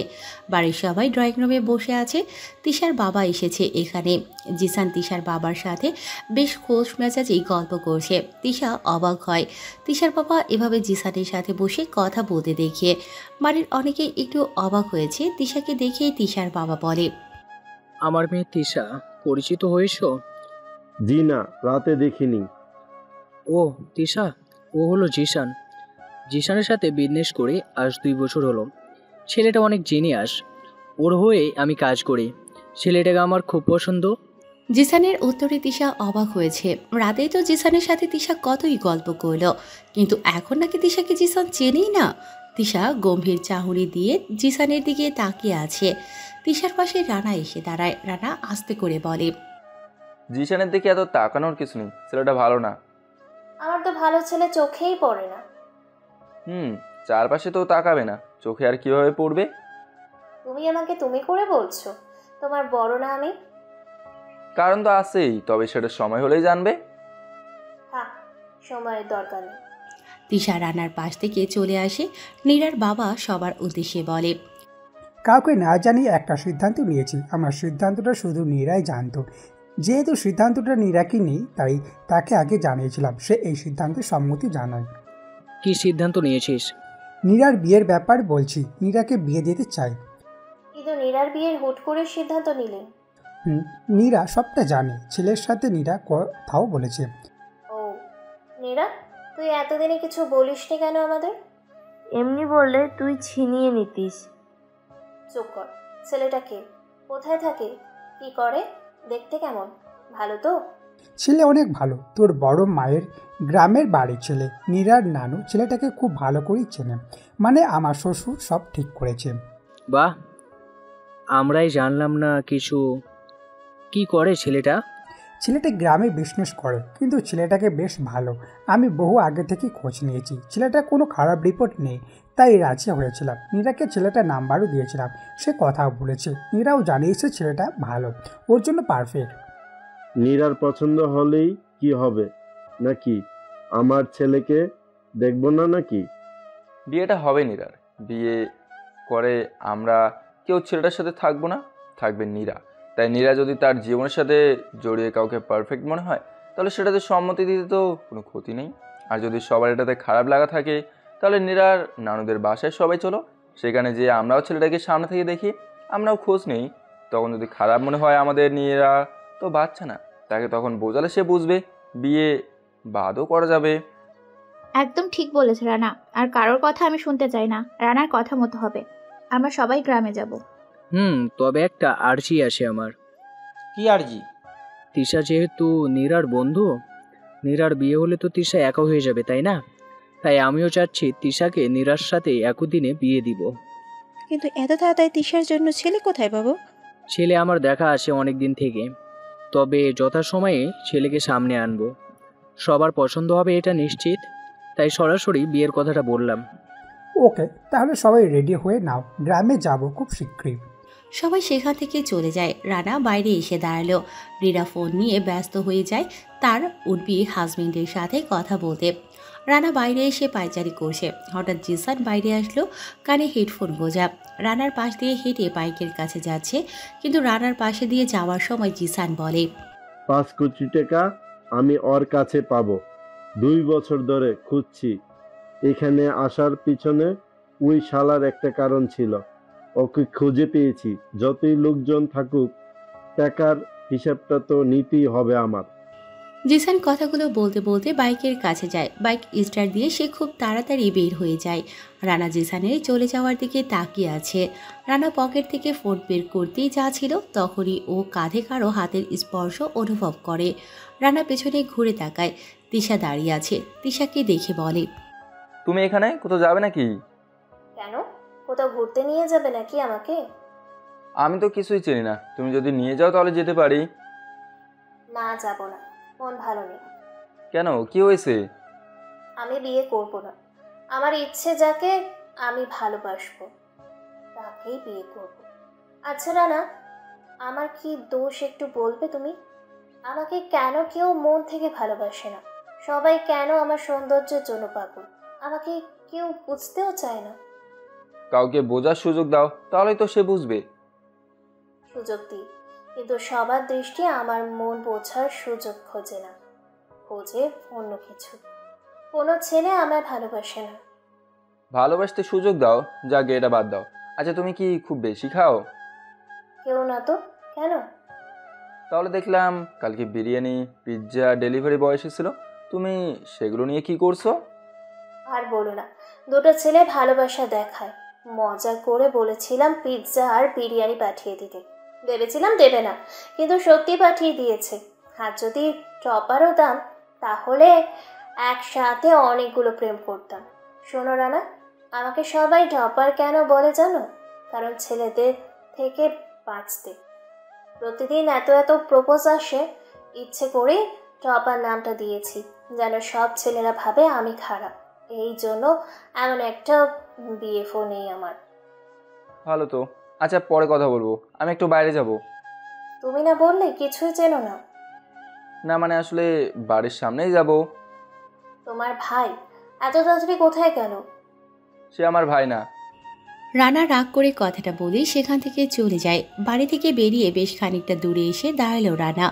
বাড়ির সবাই ড্রয়িং রুমে বসে আছে। তিশার বাবা এসেছে এখানে। জিসান তিশার বাবার সাথে বেশ খোশ মেজাজেই গল্প করছে। তিশা অবাক হয় তিশার বাবা এভাবে জিসানের সাথে বসে কথা বলতে দেখে। বাড়ির অনেকেই একটু অবাক হয়েছে তিশাকে দেখেই। তিশার বাবা বলে, আমার মেয়ে তিশা, পরিচিত হয়েছো? জি না, রাতে দেখিনি। ও তিশা, ও হলো জিসান। জিসানের সাথে বিজনেস করে আজ 2 বছর হলো। ছেলেটা অনেক জিনিয়াস, ওর হয়ে আমি কাজ করি। ছেলেটাকে আমার খুব পছন্দ। জিসানের উত্তরে তিশা অবাক হয়েছে। রাতেই তো জিসানের সাথে তিশা কতই গল্প করলো, কিন্তু এখন নাকি তিশাকে জিসান চেনেই না। তিশা গম্ভীর চাহনি দিয়ে জিসানের দিকে তাকিয়ে আছে। তিশার পাশে রানা এসে দাঁড়ায়। রানা আস্তে করে বলে, জিসানের দিকে এত তাকানোর কিছু নেই, ছেলেটা ভালো না। আমার তো ভালো ছেলে চোখেই পড়ে না। চারপাশে তো তাকাবে না, চোখে আর কিভাবে পড়বে? তুমি আমাকে তুমি করে বলছো? তোমার বড় না আমি? কারণ তো আছেই, তবে সেটা সময় হলেই জানবে। হ্যাঁ, সময়ের দরকার নেই। তিশা রানার পাশ থেকে চলে আসে। নীরার বাবা সবার উদ্দেশ্যে বলে, কাউকে না জানিয়ে একটা সিদ্ধান্ত নিয়েছি। আমার সিদ্ধান্তটা শুধু নীরাই জানতো। যেহেতু সিদ্ধান্তটা নীরাকে নেই, তাই তাকে আগে জানিয়েছিলাম। সে এই সিদ্ধান্তে সম্মতি জানায়। কি সিদ্ধান্ত নিয়েছিস? নীরার বিয়ের ব্যাপার বলছি। নীরাকে বিয়ে দিতে চাই। কিন্তু নীরার বিয়ের হুট করে সিদ্ধান্ত নিলেন? নীরা সবটা জানে। ছেলের সাথে নীরা কথাও বলেছে। ও নীরা, তুই এতদিনে কিছু বলিসনি কেন আমাদের? এমনি বললে তুই ছিনিয়ে নিতিস। চুপ কর। ছেলেটা কে? কোথায় থাকে? কি করে? দেখতে কেমন? ভালো তো? ছেলে অনেক ভালো, তোর বড় মায়ের গ্রামের বাড়ির ছেলে। নীরার নানু ছেলেটাকে খুব ভালো করেই চেনে, মানে আমার শ্বশুর সব ঠিক করেছে। বাহ, আমরাই জানলাম না কিছু। কি করে ছেলেটা? ছেলেটা গ্রামে বিজনেস করে, কিন্তু ছেলেটাকে বেশ ভালো। আমি বহু আগে থেকে খোঁজ নিয়েছি, ছেলেটার কোনো খারাপ রিপোর্ট নেই, তাই রাজি হয়েছিলাম। নীরাকে ছেলেটার নাম্বারও দিয়েছিলাম, সে কথাও বলেছে। নীরাও জানিয়েছে ছেলেটা ভালো, ওর জন্য পারফেক্ট। নীরার পছন্দ হলেই কি হবে নাকি? আমার ছেলেকে দেখবো না নাকি? বিয়েটা হবে নীরার। বিয়ে করে আমরা কেউ ছেলেটার সাথে থাকবো না, থাকবে নীরা। তাই নীরা যদি তার জীবনের সাথে জড়িয়ে কাউকে পারফেক্ট মনে হয়, তাহলে সেটাতে সম্মতি দিতে তো কোনো ক্ষতি নেই। আর যদি সবার এটাতে খারাপ লাগা থাকে, তাহলে নীরার নানুদের বাসায় সবাই চলো, সেখানে যেয়ে আমরাও ছেলেটাকে সামনে থেকে দেখি, আমরাও খোঁজ নেই। তখন যদি খারাপ মনে হয় আমাদের নীরা, তো বাচ্চা না, তাকে তখন বোঝালে সে বুঝবে, বিয়ে বাদও করা যাবে। একদম ঠিক বলেছে রানা, আর কারোর কথা আমি শুনতে চাই না। রানার কথা মতো হবে। আমরা সবাই গ্রামে যাব। তবে একটা আর্জি আছে আমার। কি আরজি? তিশা যেহেতু নীরার বন্ধু, নীরার বিয়ে হলে তো তিশা একা হয়ে যাবে, তাই না? তাই আমিও চাচ্ছি তিশাকে নীরার সাথে একই দিনে বিয়ে দিব। কিন্তু এত তাড়াতাড়ি তিশার জন্য ছেলে কোথায় পাবো? ছেলে আমার দেখা আছে অনেক দিন থেকে, তবে যথাসময়ে ছেলেকে সামনে আনবো। সবার পছন্দ হবে এটা নিশ্চিত, তাই সরাসরি বিয়ের কথাটা বললাম। ওকে, তাহলে সবাই রেডি হয়ে নাও, গ্রামে যাব খুব শীঘ্রই। সবাই সেখান থেকে চলে যায়। রানা বাইরে এসে দাঁড়ালো। নীরা ফোন নিয়ে ব্যস্ত হয়ে যায় তার উডবি হাজবেন্ডের সাথে কথা বলতে। রানা বাইরে এসে পায়চারি করছে। হঠাৎ জিসান বাইরে আসলো, কানে হেডফোন গোজা। রানার পাশ দিয়ে হেঁটে বাইকের কাছে যাচ্ছে, কিন্তু রানার পাশে দিয়ে যাওয়ার সময় জিসান বলে, 5 কোটি টাকা আমি ওর কাছে পাবো। 2 বছর ধরে খুঁজছি। এখানে আসার পিছনে ওই শালার একটা কারণ ছিল। ওকে খুঁজে পেয়েছি। যতই লোকজন থাকুক, টাকার হিসাবটা তো নিতেই হবে আমার। জিসান কথাগুলো বলতে বলতে বাইকের কাছে যায়। বাইক স্টার্ট দিয়ে সে খুব তাড়াতাড়ি বের হয়ে যায়। রানা জিসানের চলে যাওয়ার দিকে তাকিয়ে আছে। রানা পকেট থেকে ফোন বের করতেই যাচ্ছিল, তখনই ও কাঁধে কারো হাতের স্পর্শ অনুভব করে। রানা পেছনে ঘুরে তাকায়। তিশা দাঁড়িয়ে আছে। তিশাকে দেখে বলে, তুমি এখানে কোথাও যাবে নাকি? কেন? কোথাও ঘুরতে নিয়ে যাবে নাকি আমাকে? আমি তো কিছুই চিনি না, তুমি যদি নিয়ে যাও তাহলে যেতে পারি। না, যাব না, মন ভালো নেই। কেন, কি হয়েছে? আমি বিয়ে করব না। আমার ইচ্ছে যাকে আমি ভালোবাসবো তাকেই বিয়ে করব। আচ্ছা রানা, আমার কি দোষ একটু বলবে তুমি? আমাকে কেন কেউ মন থেকে ভালোবাসে না? সবাই কেন আমার সৌন্দর্যের জন্য পাগল? আমাকে কেউ বুঝতেও চায় না। কাউকে বোঝার সুযোগ দাও, তাহলেই তো সে বুঝবে। সুযোগ দিই, কিন্তু সবার দৃষ্টি আমার মন বোঝার সুযোগ খোঁজে না, খোঁজে অন্য কিছু। কোনো ছেলে আমায় ভালোবাসে না। ভালোবাসতে সুযোগ দাও, যাকে এটা বাদ দাও। আচ্ছা, তুমি কি খুব বেশি খাও? কেউ না তো, কেন? তাহলে দেখলাম কালকে বিরিয়ানি, পিৎজা ডেলিভারি বয় এসেছিল, তুমি সেগুলো নিয়ে কি করছো? আর বলো না, দুটো ছেলে ভালোবাসা দেখায়। মজা করে বলেছিলাম পিৎজা আর বিরিয়ানি পাঠিয়ে দিতে, ভেবেছিলাম দেবে না, কিন্তু সত্যি পাঠিয়ে দিয়েছে। আর যদি টপারও দাম, তাহলে একসাথে অনেকগুলো প্রেম করতাম। শোনো রানা, আমাকে সবাই টপার কেন বলে জানো? কারণ ছেলেদের থেকে বাঁচতে। প্রতিদিন এত এত প্রপোজ আসে, ইচ্ছে করেই টপার নামটা দিয়েছি, যেন সব ছেলেরা ভাবে আমি খারাপ। এই জন্য এমন একটা বিএফও নেই আমার। ভালো তো। আচ্ছা, পরে কথা বলবো, আমি একটু বাইরে যাব। তুমি না বললে কিছুই চেনো না? না মানে আসলে বাড়ির সামনেই যাব। তোমার ভাই এত তাড়াতাড়ি কোথায় গেল? সে আমার ভাই না। রানা রাগ করে কথাটা বলে সেখান থেকে চলে যায়। বাড়ি থেকে বেরিয়ে বেশ খানিকটা দূরে এসে দাঁড়ালো রানা।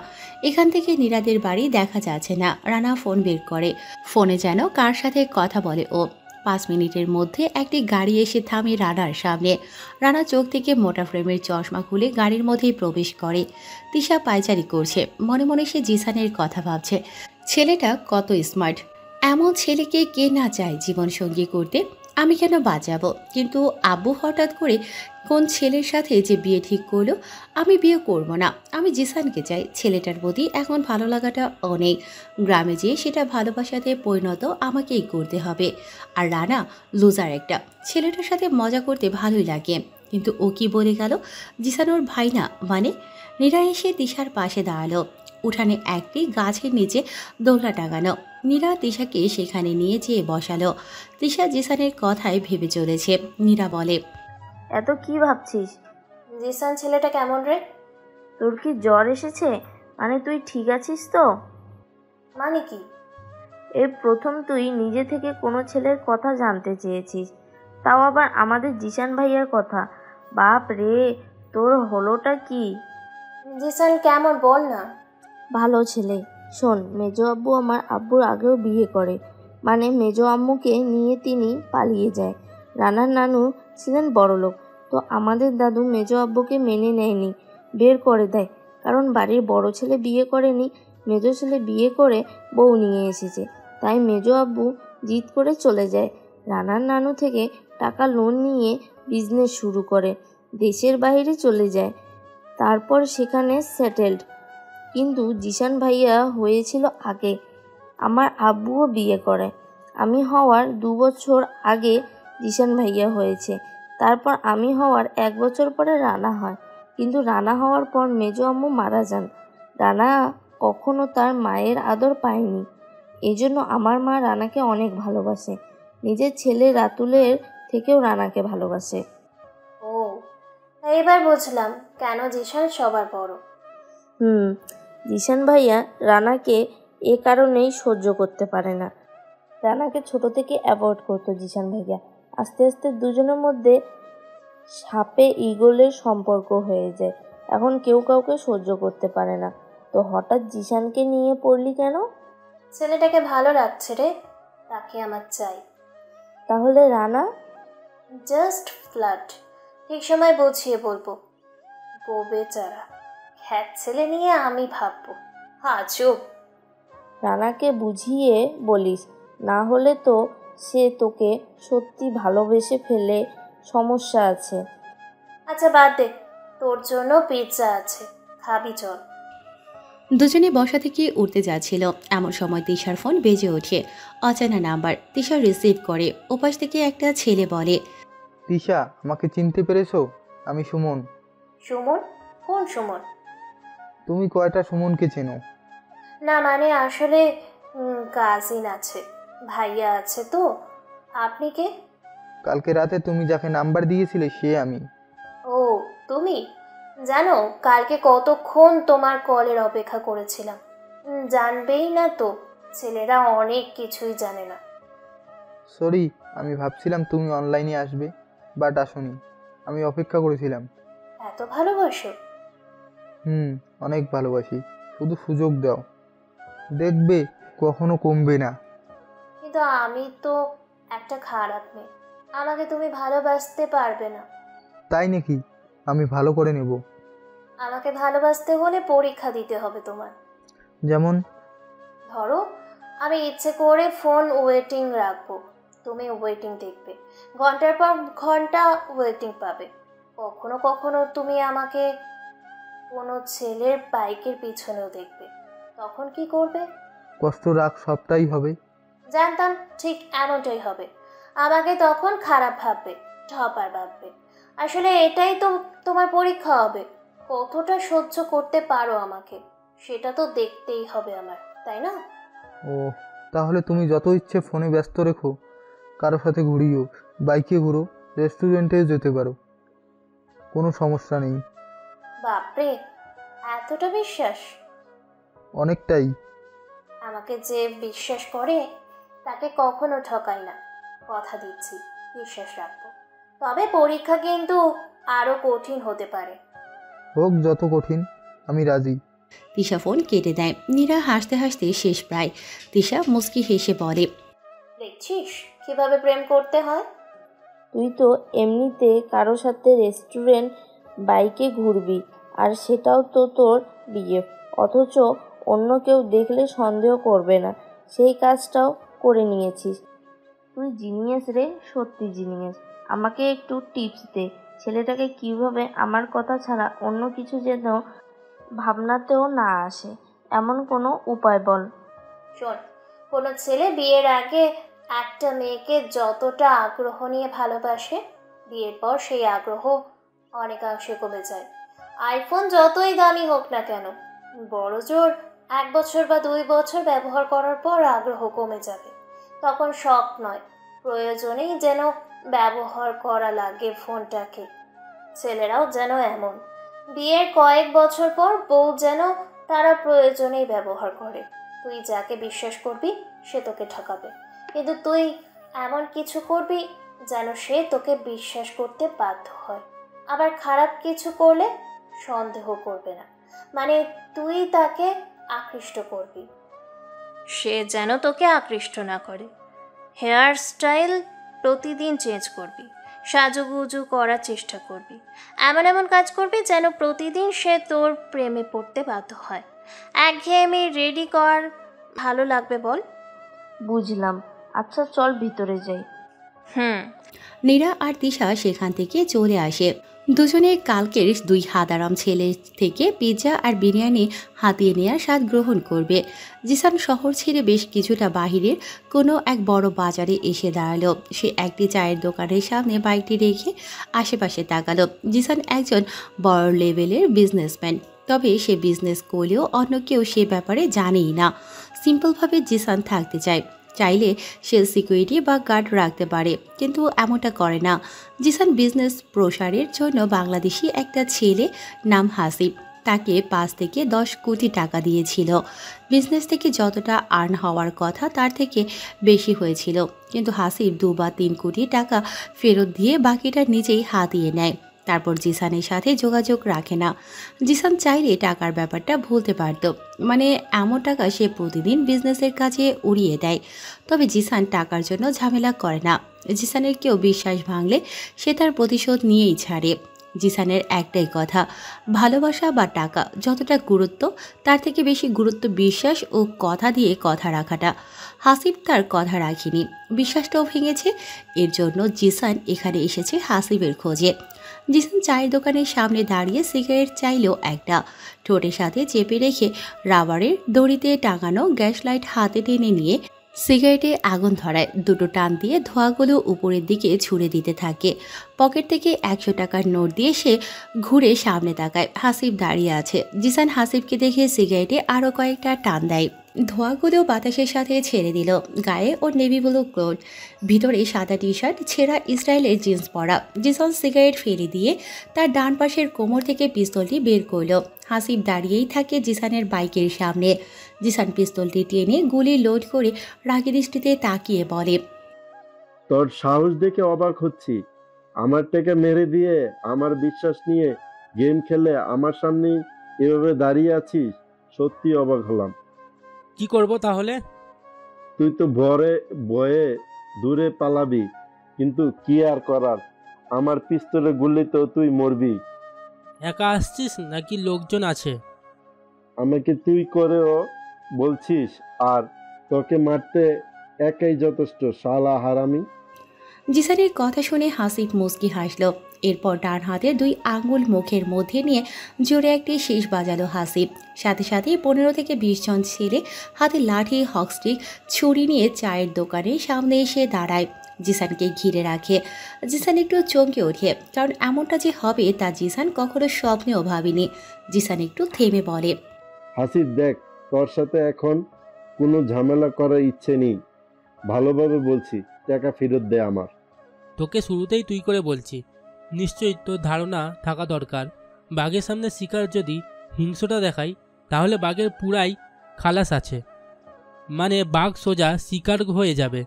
এখান থেকে নীরাদের বাড়ি দেখা যাচ্ছে না। রানা ফোন বের করে। ফোনে যেন কার সাথে কথা বলে ও। 5 মিনিটের মধ্যে একটি গাড়ি এসে থামে রানার সামনে। রানা চোখ থেকে মোটা ফ্রেমের চশমা খুলে গাড়ির মধ্যেই প্রবেশ করে। তিশা পায়চারি করছে। মনে মনে সে জিসানের কথা ভাবছে। ছেলেটা কত স্মার্ট! এমন ছেলেকে কে না চায় জীবনসঙ্গী করতে। আমি কেন বাদ যাব? কিন্তু আব্বু হঠাৎ করে কোন ছেলের সাথে যে বিয়ে ঠিক করলো, আমি বিয়ে করব না। আমি জিসানকে চাই। ছেলেটার প্রতি এখন ভালো লাগাটা অনেক। গ্রামে যেয়ে সেটা ভালোবাসাতে পরিণত আমাকেই করতে হবে। আর রানা লুজার একটা। ছেলেটার সাথে মজা করতে ভালোই লাগে, কিন্তু ও কি বলে গেল জিসান ওর ভাই না। মানে নীরা এসে তিশার পাশে দাঁড়ালো। উঠানে একটি গাছের নিচে দোলনা টাঙানো। নীরা তিশাকে সেখানে নিয়ে যেয়ে বসালো। তিশা জিসানের কথায় ভেবে চলেছে। নীরা বলে, এত কি ভাবছিস? জিসান ছেলেটা কেমন রে? তোর কি জ্বর এসেছে? মানে তুই ঠিক আছিস তো? মানে কি? এই প্রথম তুই নিজে থেকে কোনো ছেলের কথা জানতে চেয়েছিস, তাও আবার আমাদের জিসান ভাইয়ার কথা। বাপ রে, তোর হলোটা কি? জিসান কেমন বল না। ভালো ছেলে। শোন, মেজো আব্বু আমার আব্বুর আগেও বিয়ে করে, মানে মেজো আম্মুকে নিয়ে তিনি পালিয়ে যায়। রানার নানু ছিলেন বড়লোক, তো আমাদের দাদু মেজো আব্বুকে মেনে নেয়নি, বের করে দেয়। কারণ বাড়ির বড় ছেলে বিয়ে করেনি, মেজো ছেলে বিয়ে করে বউ নিয়ে এসেছে। তাই মেজো আব্বু জিদ করে চলে যায়। রানার নানু থেকে টাকা লোন নিয়ে বিজনেস শুরু করে, দেশের বাইরে চলে যায়, তারপর সেখানে সেটেলড। কিন্তু জিসান ভাইয়া হয়েছিল আগে। আমার আব্বুও বিয়ে করে। আমি হওয়ার 2 বছর আগে জিসান ভাইয়া হয়েছে। তারপর আমি হওয়ার 1 বছর পরে রানা হয়। কিন্তু রানা হওয়ার পর মেজো আম্মু মারা যান। রানা কখনো তার মায়ের আদর পায়নি। এই জন্য আমার মা রানাকে অনেক ভালোবাসে। নিজের ছেলে রাতুলের থেকেও রানাকে ভালোবাসে। ও, এবার বুঝলাম কেন জিসান সবার বড়। জিসান ভাইয়া রানাকে এ কারণেই সহ্য করতে পারে না। রানাকে ছোট থেকে অ্যাভয়েড করতো জিসান ভাইয়া। আস্তে আস্তে দুজনের মধ্যে সাপে ঈগলের সম্পর্ক হয়ে যায়। এখন কেউ কাউকে সহ্য করতে পারে না। তো হঠাৎ জিসানকে নিয়ে পড়লি কেন? ছেলেটাকে ভালো লাগছে রে, তাকে আমার চাই। তাহলে রানা? জাস্ট ফ্লাড, ঠিক সময় বুঝিয়ে বলবো। গো বেচারা, খ্যাত ছেলে নিয়ে আমি ভাববো। হ্যাঁ চুপ। রানাকে বুঝিয়ে বলিস, না হলে তো সে তোকে সত্যি ভালোবেসে ফেলে সমস্যা আছে। আচ্ছা বাদ দে, তোর জন্য পিৎজা আছে, খাবি চল। দুজনে বসা থেকে উঠতে যাচ্ছিল, এমন সময় তিশার ফোন বেজে ওঠে। অচেনা নাম্বার। তিশা রিসিভ করে। ওপাশ থেকে একটা ছেলে বলে, তিশা, আমাকে চিনতে পেরেছো? আমি সুমন। সুমন? কোন সুমন? তুমি কয়টা সুমনকে চেনো? না মানে আসলে কাজিন আছে, ভাইয়া আছে তো। আপনি কে? কালকে রাতে তুমি যাকে নাম্বার দিয়েছিলে সে আমি। ও তুমি? জানো কালকে কতক্ষণ তোমার কলের অপেক্ষা করেছিলাম। জানবেই না তো, ছেলেরা অনেক কিছুই জানে না। সরি, আমি ভাবছিলাম তুমি অনলাইনে আসবে, বাট আসোনি। আমি অপেক্ষা করেছিলাম। এত ভালোবাসো? অনেক ভালোবাসি। শুধু সুযোগ দাও, দেখবে কখনো কমবে না। কিন্তু আমি তো একটা খারাপ মেয়ে, আমাকে তুমি ভালোবাসতে পারবে না। তাই নাকি? আমি ভালো করে নেব। আমাকে ভালোবাসতে হলে পরীক্ষা দিতে হবে তোমার। যেমন? ধরো আমি ইচ্ছে করে ফোন ওয়েটিং রাখবো, তুমি ওয়েটিং দেখবে, ঘন্টার পর ঘন্টা ওয়েটিং পাবে। কখনো কখনো তুমি আমাকে কোনো ছেলের বাইকের পিছনেও দেখবে, তখন কি করবে? কষ্ট রাগ সবটাই হবে। জানতাম ঠিক এমনটাই হবে। আমাকে তখন খারাপ ভাববে, ঠপার ভাববে। আসলে এটাই তো তোমার পরীক্ষা হবে, কতটা সহ্য করতে পারো আমাকে, সেটা তো দেখতেই হবে আমার, তাই না? ও, তাহলে তুমি যত ইচ্ছে ফোনে ব্যস্ত রেখো, কারোর সাথে ঘুরিও, বাইকে ঘুরো, রেস্টুরেন্টেও যেতে পারো, কোনো সমস্যা নেই। বাপরে, এতটা বিশ্বাস? অনেকটাই। আমাকে যে বিশ্বাস করে তাকে কখনো ঠকাই না, কথা দিচ্ছি বিশ্বাস রাখবো। তবে পরীক্ষা কিন্তু আরো কঠিন হতে পারে। হোক যত কঠিন, আমি রাজি। তিশা ফোন কেটে দেয়। নীরা হাসতে হাসতে শেষ প্রায়। তিশা মুচকি হেসে বলে, দেখছিস কিভাবে প্রেম করতে হয়? তুই তো এমনিতে কারো সাথে রেস্টুরেন্ট বাইকে ঘুরবি, আর সেটাও তো তোর বিয়ে, অথচ অন্য কেউ দেখলে সন্দেহ করবে না, সেই কাজটাও করে নিয়েছিস। তুই জিনিয়াস রে, সত্যি জিনিয়াস। আমাকে একটু টিপস দে, ছেলেটাকে কিভাবে আমার কথা ছাড়া অন্য কিছু যেন ভাবনাতেও না আসে, এমন কোনো উপায় বল। শোন, কোনো ছেলে বিয়ের আগে একটা মেয়েকে যতটা আগ্রহ নিয়ে ভালোবাসে, বিয়ের পর সেই আগ্রহ অনেকাংশে কমে যায়। আইফোন যতই দামি হোক না কেন, বড় জোর 1 বছর বা 2 বছর ব্যবহার করার পর আগ্রহ কমে যাবে। তখন শখ নয়, প্রয়োজনেই যেন ব্যবহার করা লাগে ফোনটাকে। ছেলেরাও যেন এমন, বিয়ের কয়েক বছর পর বউ যেন তারা প্রয়োজনেই ব্যবহার করে। তুই যাকে বিশ্বাস করবি সে তোকে ঠকাবে, কিন্তু তুই এমন কিছু করবি যেন সে তোকে বিশ্বাস করতে বাধ্য হয়। আবার খারাপ কিছু করলে সন্দেহ করবে না, মানে তুই তাকে আকৃষ্ট করবি, সে যেন তোকে আকৃষ্ট না করে। হেয়ার স্টাইল প্রতিদিন চেঞ্জ করবি, সাজুগুজু করার চেষ্টা করবি, এমন এমন কাজ করবি যেন প্রতিদিন সে তোর প্রেমে পড়তে বাধ্য হয়। একঘেয়েমি রেডি কর, ভালো লাগবে বল? বুঝলাম। আচ্ছা চল ভিতরে যাই। নীরা আর তিশা সেখান থেকে চলে আসে। দুজনে কালকের 2 হাদারাম ছেলে থেকে পিৎজা আর বিরিয়ানি হাতিয়ে নেওয়ার স্বাদ গ্রহণ করবে। জিসান শহর ছেড়ে বেশ কিছুটা বাহিরের কোনো এক বড় বাজারে এসে দাঁড়ালো। সে একটি চায়ের দোকানের সামনে বাইকটি রেখে আশেপাশে তাকালো। জিসান একজন বড় লেভেলের বিজনেসম্যান, তবে সে বিজনেস করলেও অন্য কেউ সে ব্যাপারে জানেই না। সিম্পলভাবে জিসান থাকতে চাইলে সে সিকিউরিটি বা গার্ড রাখতে পারে, কিন্তু এমনটা করে না। জিসান বিজনেস প্রসারের জন্য বাংলাদেশি একটা ছেলে নাম হাসিব, তাকে 5 থেকে 10 কোটি টাকা দিয়েছিল। বিজনেস থেকে যতটা আর্ন হওয়ার কথা তার থেকে বেশি হয়েছিল, কিন্তু হাসিব 2 বা 3 কোটি টাকা ফেরত দিয়ে বাকিটা নিজেই হাতিয়ে নেয়। তারপর জিসানের সাথে যোগাযোগ রাখে না। জিসান চাইলে টাকার ব্যাপারটা ভুলতে পারত, মানে এমন টাকা সে প্রতিদিন বিজনেসের কাজে উড়িয়ে দেয়। তবে জিসান টাকার জন্য ঝামেলা করে না। জিসানের কেউ বিশ্বাস ভাঙলে সে তার প্রতিশোধ নিয়েই ছাড়ে। জিসানের একটাই কথা, ভালোবাসা বা টাকা যতটা গুরুত্ব তার থেকে বেশি গুরুত্ব বিশ্বাস ও কথা দিয়ে কথা রাখাটা। হাসিব তার কথা রাখেনি, বিশ্বাসটাও ভেঙেছে। এর জন্য জিসান এখানে এসেছে হাসিবের খোঁজে। জিসান চায়ের দোকানের সামনে দাঁড়িয়ে সিগারেট চাইলেও একটা, ঠোঁটের সাথে চেপে রেখে রাবারের দড়িতে টাঙানো গ্যাস লাইট হাতে টেনে নিয়ে সিগারেটে আগুন ধরায়। 2টো টান দিয়ে ধোঁয়াগুলো উপরের দিকে ছুড়ে দিতে থাকে। পকেট থেকে 100 টাকার নোট দিয়ে সে ঘুরে সামনে তাকায়। হাসিব দাঁড়িয়ে আছে। জিসান হাসিবকে দেখে সিগারেটে আরও কয়েকটা টান দেয়। ধোঁয়াগুলো বাতাসের সাথে ছেড়ে দিল। গায়ে ওর নেভি ব্লু কোট, ভিতরে সাদা টি শার্ট, ছেঁড়া ইসরায়েলের জিন্স পরা। জিসান সিগারেট ফেলে দিয়ে তার ডান পাশের কোমর থেকে পিস্তলটি বের করল। হাসিব দাঁড়িয়েই থাকে জিসানের বাইকের সামনে। জিসান পিস্তলটি টেনে গুলি লোড করে রাগী দৃষ্টিতে তাকিয়ে বলে, তোর সাহস দেখে অবাক হচ্ছি। আমার টাকা মেরে দিয়ে আমার বিশ্বাস নিয়ে গেম খেলে আমার সামনে এভাবে দাঁড়িয়ে আছিস, সত্যি অবাক হলাম। কি করব তাহলে? তুই তো ভয়ে দূরে পালাবি, কিন্তু কি আর করার, আমার পিস্তলে গুলিতেও তুই মরবি। একা আসছিস নাকি লোকজন আছে? আমাকে তুই করেও বলছিস, আর তোকে মারতে একাই যথেষ্ট, শালা হারামি। জিসানের কথা শুনে হাসিব মুচকি হাসল। এরপর ডান হাতে 2 আঙ্গুল মুখের মধ্যে নিয়ে জোরে একটি শীষ বাজালো হাসিব। সাথে সাথে 15 থেকে 20 জন ছেলে হাতে লাঠি, হকস্টিক, ছুরি নিয়ে চায়ের দোকানের সামনে এসে দাঁড়ায়। জিসানকে ঘিরে রাখে। জিসান একটু চমকে ওঠে, কারণ এমনটা যে হবে তা জিসান কখনো স্বপ্নেও ভাবেনি। জিসান একটু থেমে বলে, হাসিব দেখ, তোর সাথে এখন কোনো ঝামেলা করার ইচ্ছে নেই। ভালোভাবে বলছি, টাকা ফেরত দে আমার। তোকে শুরুতেই তুই করে বলছি, নিশ্চয়ই তোর ধারণা থাকা দরকার বাঘের সামনে শিকার যদি হিংস্রতা দেখায় তাহলে বাঘের পুরাই খালাস আছে, মানে বাঘ সোজা শিকার হয়ে যাবে।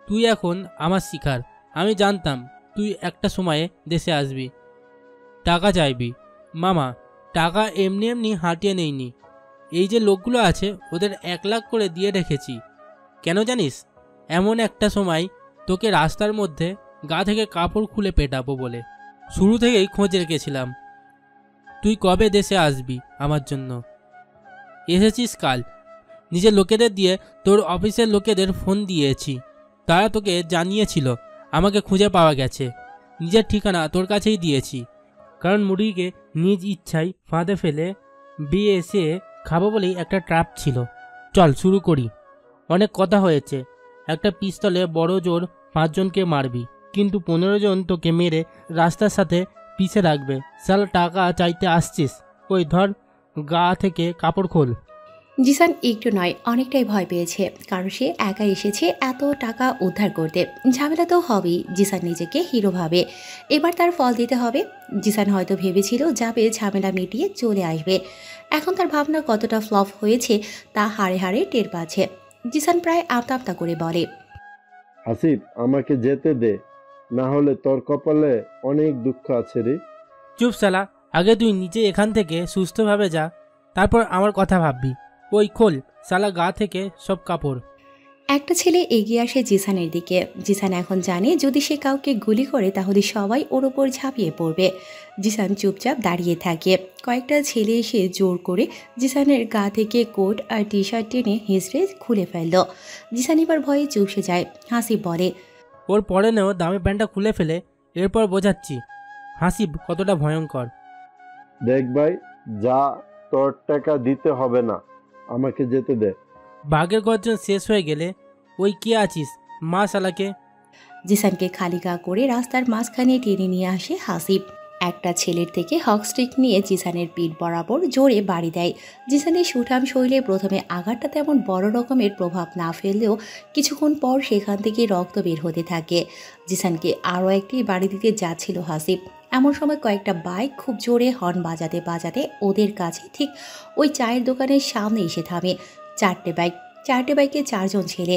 তুই এখন আমার শিকার। আমি জানতাম তুই একটা সময়ে দেশে আসবি, টাকা চাইবি। মামা, টাকা এমনি এমনি হাঁটিয়ে নেইনি। এই যে লোকগুলো আছে ওদের 1 লাখ করে দিয়ে রেখেছি। কেন জানিস? এমন একটা সময় তোকে রাস্তার মধ্যে গা থেকে কাপড় খুলে পেটাবো বলে। শুরু থেকেই খোঁজ রেখেছিলাম তুই কবে দেশে আসবি আমার জন্য। এসেছিস কাল। নিজের লোকেদের দিয়ে তোর অফিসের লোকেদের ফোন দিয়েছি, তারা তোকে জানিয়েছিল আমাকে খুঁজে পাওয়া গেছে। নিজের ঠিকানা তোর কাছেই দিয়েছি, কারণ মুরগিকে নিজ ইচ্ছায় ফাঁদে ফেলে বিয়ে এসে খাবো বলেই একটা ট্র্যাপ ছিল। চল শুরু করি। অনেক কথা হয়েছে। একটা পিস্তলে বড় জোর 5 জনকে মারবি, কিন্তু 15 জন তোকে মেরে রাস্তার সাথে পিষে রাখবে। সাল টাকা চাইতে আসছিস? ওই ধর, গা থেকে কাপড় খোল। জিসান একটু নয় অনেকটাই ভয় পেয়েছে, কারণ সে একা এসেছে এত টাকা উদ্ধার করতে। ঝামেলা তো হবেই। জিসান নিজেকে হিরো ভাবে, এবার তার ফল দিতে হবে। জিসান হয়তো ভেবেছিল যাবে, ঝামেলা মিটিয়ে চলে আসবে। এখন তার ভাবনা কতটা ফ্লপ হয়েছে তা হাড়ে হাড়ে টের পাচ্ছে। জিসান প্রায় আমতা আমতা করে বলে, হাসিব আমাকে যেতে দে, না হলে তোর কপালে অনেক দুঃখ আছে রে। চুপ শালা, আগে তুই নিজে এখান থেকে সুস্থভাবে যা, তারপর আমার কথা ভাববি। ওই খোল শালা গা থেকে সব কাপড়। একটা ছেলে এগিয়ে আসে জিসানের দিকে। জিসান এখন জানে যদি সে কাউকে গুলি করে তাহলে সবাই ওর ওপর ঝাঁপিয়ে পড়বে। জিসান চুপচাপ দাঁড়িয়ে থাকে। কয়েকটা ছেলে এসে জোর করে জিসানের গা থেকে কোট আর টি শার্ট টেনে হিঁচড়ে খুলে ফেলল। জিসান এবার ভয়ে চুপসে যায়। হাসিব বলে, ওর পরনেও দামি প্যান্টটা খুলে ফেলে, এরপর বোঝাচ্ছি হাসিব কতটা ভয়ঙ্কর। দেখ ভাই, যা, তোর টাকা দিতে হবে না, আমাকে যেতে দে। বাঘের গর্জন শেষ হয়ে গেলে ওই কে আছিস মা শালাকে। জিসানকে খালি গা করে রাস্তার মাঝখানে টেনে নিয়ে আসে হাসিব। একটা ছেলের থেকে হকস্টিক নিয়ে জিসানের পিঠ বরাবর জোরে বাড়ি দেয়। জিসানের সুঠাম শৈলে প্রথমে আঘাতটা তেমন বড় রকমের প্রভাব না ফেললেও কিছুক্ষণ পর সেখান থেকে রক্ত বের হতে থাকে। জিসানকে আরও একটি বাড়ি দিতে যাচ্ছিল হাসিব। এমন সময় কয়েকটা বাইক খুব জোরে হর্ন বাজাতে বাজাতে ওদের কাছে ঠিক ওই চায়ের দোকানের সামনে এসে থামে। চারটে বাইকে 4 জন ছেলে,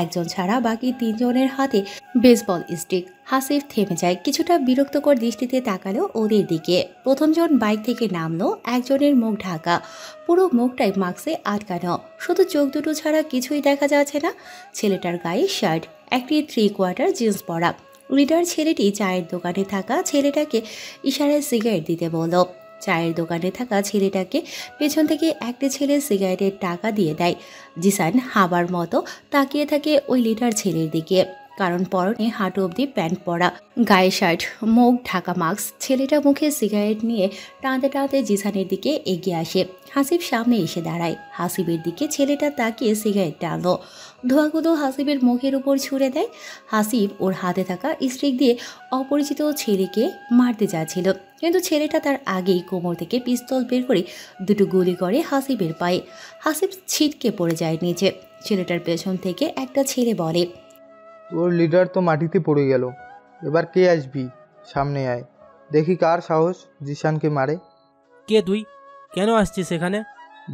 একজন ছাড়া বাকি 3 জনের হাতে বেসবল স্টিক। হাসিব থেমে যায়, কিছুটা বিরক্তকর দৃষ্টিতে তাকালো ওদের দিকে। প্রথমজন বাইক থেকে নামলো, একজনের মুখ ঢাকা, পুরো মুখটাই মাস্কে আটকানো, শুধু চোখ দুটো ছাড়া কিছুই দেখা যাচ্ছে না। ছেলেটার গায়ে শার্ট, একটি 3/4 জিন্স পরা। লিডার ছেলেটি চায়ের দোকানে থাকা ছেলেটাকে ইশারায় সিগারেট দিতে বলল। চায়ের দোকানে থাকা ছেলেটাকে পেছন থেকে একটা ছেলে সিগারেটের টাকা দিয়ে দেয়। জিসান হাবার মতো তাকিয়ে থাকে ওই লিডার ছেলের দিকে, কারণ পরনে হাঁটু অবধি প্যান্ট পরা, গায়ে শার্ট, মুখ ঢাকা মাস্ক। ছেলেটা মুখে সিগারেট নিয়ে টানতে টানতে জিসানের দিকে এগিয়ে আসে। হাসিব সামনে এসে দাঁড়ায়। হাসিবের দিকে ছেলেটা তাকিয়ে সিগারেট টানলো, ধোঁয়াগুলো হাসিবের মুখের উপর ছুঁড়ে দেয়। হাসিব ওর হাতে থাকা স্টিক দিয়ে অপরিচিত ছেলেকে মারতে যাচ্ছিল, কিন্তু ছেলেটা তার আগেই কোমর থেকে পিস্তল বের করে 2 গুলি করে হাসিবের পায়ে। হাসিব ছিটকে পড়ে যায় নিচে। ছেলেটার পেছন থেকে একটা ছেলে বলে, তোর লিডার তো মাটিতে পড়ে গেল, এবার কে আসবি? সামনে আয়, দেখি কার সাহস জিসানকে মারে। কে তুই? কেন আসছিস এখানে?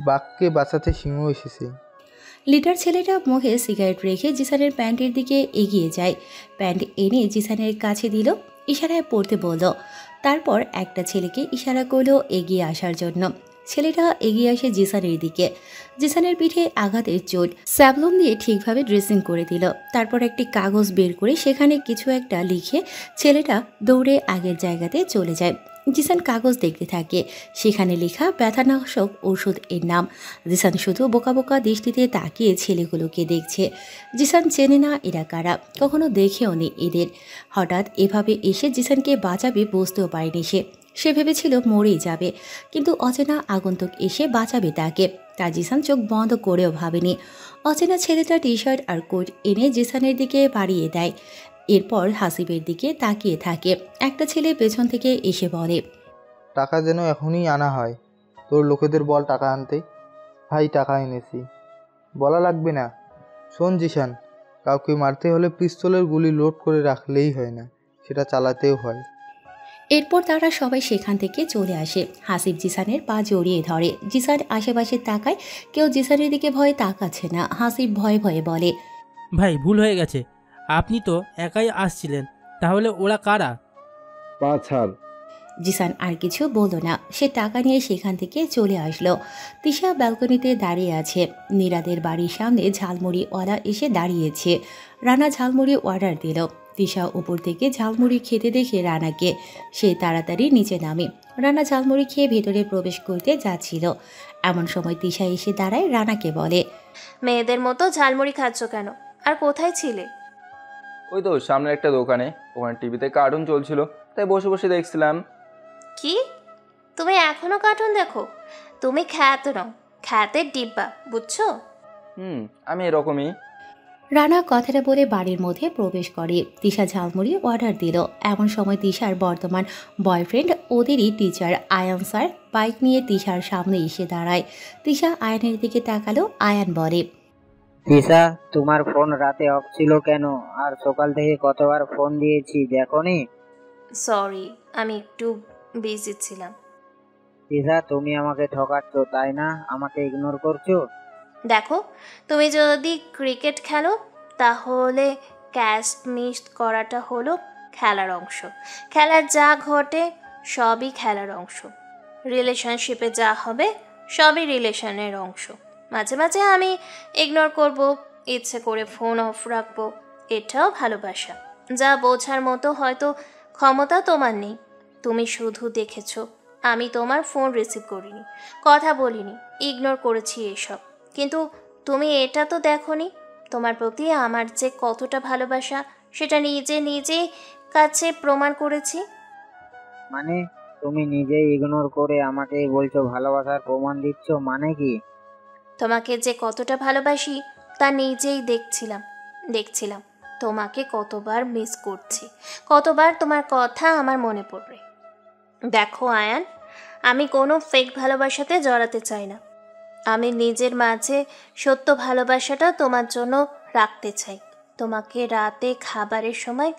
বাঘকে বাঁচাতে সিংহ এসেছে। লিডার ছেলেটা মুখে সিগারেট রেখে জিসানের প্যান্টের দিকে এগিয়ে যায়। প্যান্ট এনে জিসানের কাছে দিল, ইশারায় পড়তে বলল। তারপর একটা ছেলেকে ইশারা করলো এগিয়ে আসার জন্য। ছেলেটা এগিয়ে আসে জিসানের দিকে। জিসানের পিঠে আঘাতের চোট, স্যাবলন দিয়ে ঠিকভাবে ড্রেসিং করে দিল। তারপর একটি কাগজ বের করে সেখানে কিছু একটা লিখে ছেলেটা দৌড়ে আগের জায়গাতে চলে যায়। জিসান কাগজ দেখতে থাকে, সেখানে লেখা ব্যথানাশক ওষুধ এর নাম। জিসান শুধু বোকা বোকা দৃষ্টিতে তাকিয়ে ছেলেগুলোকে দেখছে। জিসান চেনে না এরা কারা, কখনো দেখেও নি এদের। হঠাৎ এভাবে এসে জিসানকে বাঁচাবে বুঝতেও পারেনি সে ভেবেছিল মরেই যাবে, কিন্তু অচেনা আগন্তুক এসে বাঁচাবে তাকে। তা জিসান চোখ বন্ধ করেও ভাবেনি। অচেনা ছেলেটা টি শার্ট আর কোট এনে জিসানের দিকে বাড়িয়ে দেয়। এরপর হাসিবের দিকে তাকিয়ে থাকে। একটা ছেলে পেছন থেকে এসে বলে, টাকা যেন এখনই আনা হয়, তোর লোকেদের বল টাকা আনতে। ভাই টাকা এনেছি, বলা লাগবে না। শোন জিসান, কাউকে মারতে হলে পিস্তলের গুলি লোড করে রাখলেই হয় না, সেটা চালাতেও হয়। এরপর তারা সবাই সেখান থেকে চলে আসে। হাসিব জিসানের পা জড়িয়ে ধরে। জিসান আশেপাশে তাকায়, কেউ জিসানের দিকে ভয়ে তাকাচ্ছে না। হাসিব ভয়ে ভয়ে বলে, ভাই ভুল হয়ে গেছে, আপনি তো একাই আসছিলেন, তাহলে ওরা কারা? পাছার। জিসান আর কিছু বলল না, সে টাকা নিয়ে সেখান থেকে চলে আসলো। তিশা ব্যালকনিতে দাঁড়িয়ে আছে। নীরাদের বাড়ির সামনে ঝালমুড়িওয়ালা এসে দাঁড়িয়েছে। রানা ঝালমুড়ি অর্ডার দিল। তিশা উপর থেকে ঝালমুড়ি খেতে দেখে রানাকে, সে তাড়াতাড়ি নিচে নামে। রানা ঝালমুড়ি খেয়ে ভেতরে প্রবেশ করতে যাচ্ছিল, এমন সময় তিশা এসে দাঁড়ায়। রানাকে বলে, মেয়েদের মতো ঝালমুড়ি খাচ্ছ কেন? আর কোথায় ছিলে? ওই তো সামনে একটা দোকানে, ওখানে টিভিতে কার্টুন চলছিল, তাই বসে বসে দেখছিলাম। কি, তুমি এখনো কার্টুন দেখো? তুমি খ্যাত নও, খ্যাতের ডিব্বা, বুঝছো? আমি এরকমই। রানা কথাটা বলে বাড়ির মধ্যে প্রবেশ করে। তিশা ঝালমুড়ি অর্ডার দিল। এমন সময় তিশার বর্তমান বয়ফ্রেন্ড, ওদেরই টিচার আয়ান স্যার বাইক নিয়ে তিশার সামনে এসে দাঁড়ায়। তিশা আয়ানের দিকে তাকালো। আয়ান বলে, তিশা, তোমার ফোন রাতে অফ ছিল কেন? আর সকাল থেকে কতবার ফোন দিয়েছি, দেখোনি? সরি, আমি একটু বিজি ছিলাম। তিশা, তুমি আমাকে ঠকাচ্ছ তাই না? আমাকে ইগনোর করছো? দেখো, তুমি যদি ক্রিকেট খেলো তাহলে ক্যাচ মিস করাটা হলো খেলার অংশ। খেলার যা ঘটে সবই খেলার অংশ। রিলেশনশিপে যা হবে সবই রিলেশনের অংশ। মাঝে মাঝে আমি ইগনোর করব, ইচ্ছে করে ফোন অফ রাখবো, এটাও ভালোবাসা। যা বোঝার মতো হয়তো ক্ষমতা তোমার নেই। তুমি শুধু দেখেছো আমি তোমার ফোন রিসিভ করিনি, কথা বলিনি, ইগনোর করেছি এসব। কিন্তু তুমি এটা তো দেখোনি তোমার প্রতি আমার যে কতটা ভালোবাসা সেটা নিজে কাছে প্রমাণ করেছি। মানে তুমি নিজেই ইগনোর করে আমাকে বলছো ভালোবাসার প্রমাণ দিচ্ছ, মানে কি? তোমাকে যে কতটা ভালোবাসি তা নিজেই দেখছিলাম তোমাকে কতবার মিস করছি, কতবার তোমার কথা আমার মনে পড়বে। দেখো আয়ান, আমি কোনো ফেক ভালোবাসাতে জড়াতে চাই না। আমি নিজের মাঝে সত্য ভালোবাসাটা তোমার জন্য রাখতে চাই। তোমাকে রাতে খাবারের সময়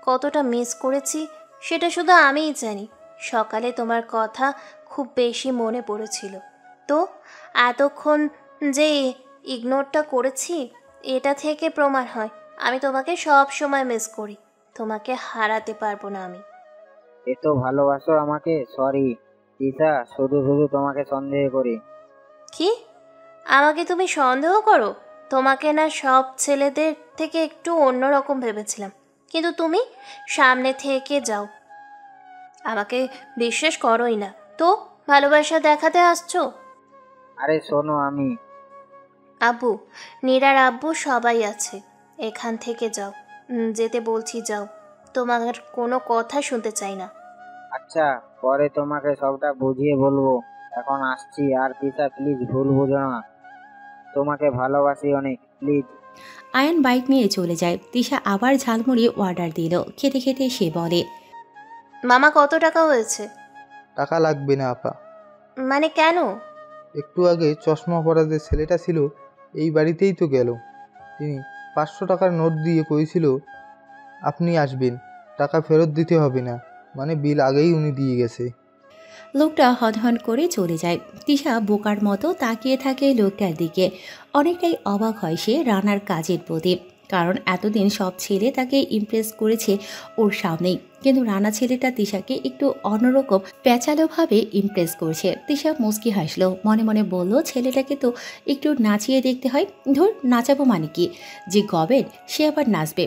কতটা মিস করেছি সেটা শুধু আমিই জানি। সকালে তোমার কথা খুব বেশি মনে পড়েছিল। তো এতক্ষণ যে ইগনোরটা করেছি এটা থেকে প্রমাণ হয় আমি তোমাকে সব সময় মিস করি। তোমাকে হারাতে পারবো না আমি। এত ভালোবাসো আমাকে? সরি তিশা, শুধু শুধু তোমাকে সন্দেহ করি। কি, আমাকে তুমি সন্দেহ করো? তোমাকে না সব ছেলেদের থেকে একটু অন্যরকম ভেবেছিলাম, কিন্তু তুমি সামনে থেকে যাও। আমাকে বিশ্বাস করোই না তো ভালোবাসা দেখাতে আসছো? আরে শোনো, আমি আব্বু, নীরার আব্বু সবাই আছে, এখান থেকে যাও। যেতে বলছি যাও, তোমার কোনো কথা শুনতে চাই না। আচ্ছা, পরে তোমাকে সবটা বুঝিয়ে বলবো, এখন আসছি। আর তিশা প্লিজ ভুল বুঝো না, তোমাকে ভালোবাসি অনেক, প্লিজ। আয়ান বাইক নিয়ে চলে যায়। তিশা আবার ঝালমুড়ি অর্ডার দিল। খেতে খেতে সে বলে, মামা কত টাকা হয়েছে? টাকা লাগবে না আপা। মানে কেন? একটু আগে চশমা পরা যে ছেলেটা ছিল এই বাড়িতেই তো গেল। তিনি 500 টাকার নোট দিয়ে কইছিল আপনি আসবেন, টাকা ফেরত দিতে হবে না, মানে বিল আগেই উনি দিয়ে গেছে। লোকটা হনহন করে চলে যায়। তিশা বোকার মতো তাকিয়ে থাকে লোকটার দিকে। অনেকটাই অবাক হয় সে রানার কাজের প্রতি, কারণ এতদিন সব ছেলে তাকে ইমপ্রেস করেছে ওর সামনেই, কিন্তু রানা ছেলেটা তিশাকে একটু অন্যরকম প্যাচালোভাবে ইমপ্রেস করছে। তিশা মুচকি হাসলো, মনে মনে বলল ছেলেটাকে তো একটু নাচিয়ে দেখতে হয়। ধর, নাচাবো মানে কি, যে গবেট সে আবার নাচবে।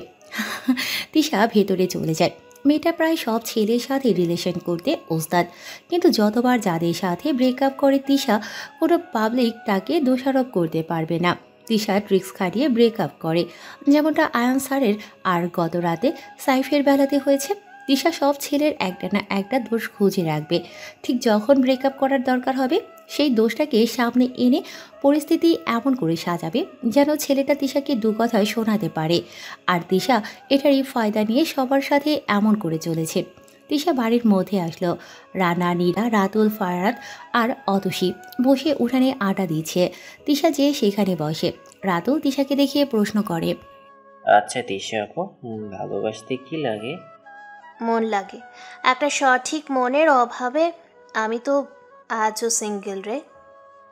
তিশা ভেতরে চলে যায়। মেয়েটা প্রায় সব ছেলের সাথে রিলেশন করতে ওস্তাদ, কিন্তু যতবার যাদের সাথে ব্রেকআপ করে তিশা কোনো পাবলিক তাকে দোষারোপ করতে পারবে না। তিশা ট্রিক্স খাটিয়ে ব্রেকআপ করে, যেমনটা আয়ান স্যারের আর গত রাতে সাইফের বেলাতে হয়েছে। তিশা সব ছেলের একটা না একটা দোষ খুঁজে রাখবে। ঠিক যখন ব্রেকআপ করার দরকার হবে সেই দোষটাকে সামনে এনে পরিস্থিতি এমন করে সাজাবে যেন ছেলেটা তিশাকে দু কথায় শোনাতে পারে। আর তিশা এটারই ফায়দা নিয়ে সবার সাথে এমন করে চলেছে। তিশা বাড়ির মধ্যে আসলো। রানা, নীরা, রাতুল, ফারাদ আর অতসী বসে উঠানে আটা দিচ্ছে। তিশা যেয়ে সেখানে বসে। রাতুল তিশাকে দেখিয়ে প্রশ্ন করে, আচ্ছা তিশা আপু, ভালোবাসতে কি লাগে? মন লাগে। একটা সঠিক মনের অভাবে আমি তো আজও সিঙ্গেল রে।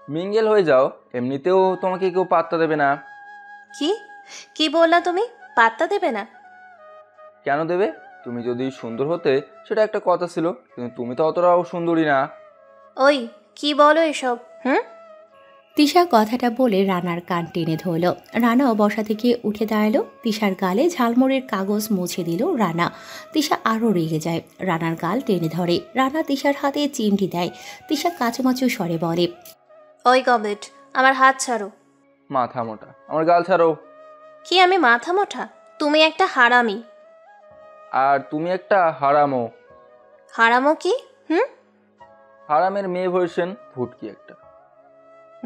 মিঙ্গেল হয়ে যাও, এমনিতেও তোমাকে কেউ পাত্তা দেবে না। কি বললা তুমি? পাত্তা দেবে না? কেন দেবে? তুমি যদি সুন্দর হতে সেটা একটা কথা ছিল, কিন্তু তুমি তো অতটাও সুন্দরী না। ওই কি বলো এসব? তিশা কথাটা বলে রানার কান টেনে ধরল। রানাও বসা থেকে উঠে দাঁড়ালো। তিশার গালে ঝালমুড়ির কাগজ মুছে দিল রানা। তিশা আরও রেগে যায়, রানার গাল টেনে ধরে। রানা তিশার হাতে চিমটি দেয়। তিশা কাচুমাচু স্বরে বলে, ওই গবেট, আমার হাত ছাড়ো। মাথা মোটা, আমার গাল ছাড়ো। কি আমি মাথা মোটা? তুমি একটা হারামি। আর তুমি একটা হারামো। হারামো কি? হারামের মেয়ে ভার্সন, ভুটকি একটা।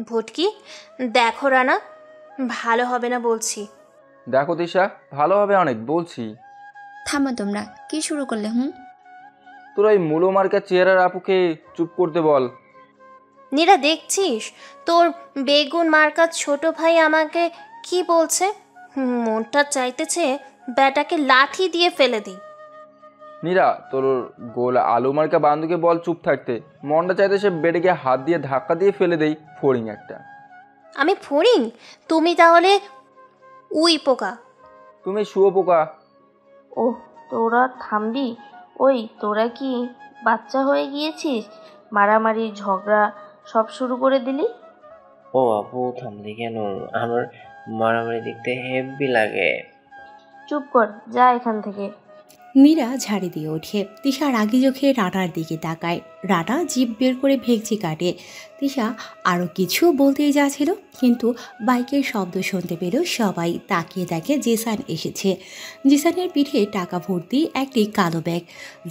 ভুটকি? দেখো রানা, ভালো হবে না বলছি। দেখো দিশা, ভালো হবে অনেক বলছি। থামো তোমরা, কি শুরু করলে? তোরা ওই মুলো মার্কা চেহারার আপুকে চুপ করতে বল। নীরা, দেখছিস তোর বেগুন মার্কার ছোট ভাই আমাকে কি বলছে? মনটা চাইতেছে ব্যাটাকে লাঠি দিয়ে ফেলে দিই। নীরা, তোর গোল আলু মার্কা বান্ধবীকে বল চুপ থাকতে। মনটা চাইতে সে বেডে হাত দিয়ে ধাক্কা দিয়ে ফেলে দেই, ফড়িং একটা। আমি ফড়িং? তুমি তাহলে উই পোকা। তুমি শুয়ো পোকা। ওহ, তোরা থামবি? ওই তোরা কি বাচ্চা হয়ে গিয়েছিস? মারামারি ঝগড়া সব শুরু করে দিলি? ও আপু, থামলি কেন? আমার মারামারি দেখতে হেভি লাগে। চুপ কর, যা এখান থেকে। মীরা ঝাড়ি দিয়ে ওঠে। তিশা রাগি চোখে রানার দিকে তাকায়। রানা জিভ বের করে ভেঙচি কাটে। তিশা আরও কিছু বলতেই যাচ্ছিল, কিন্তু বাইকের শব্দ শুনতে পেল সবাই। তাকিয়ে দেখে জিসান এসেছে। জিসানের পিঠে টাকা ভর্তি একটি কালো ব্যাগ,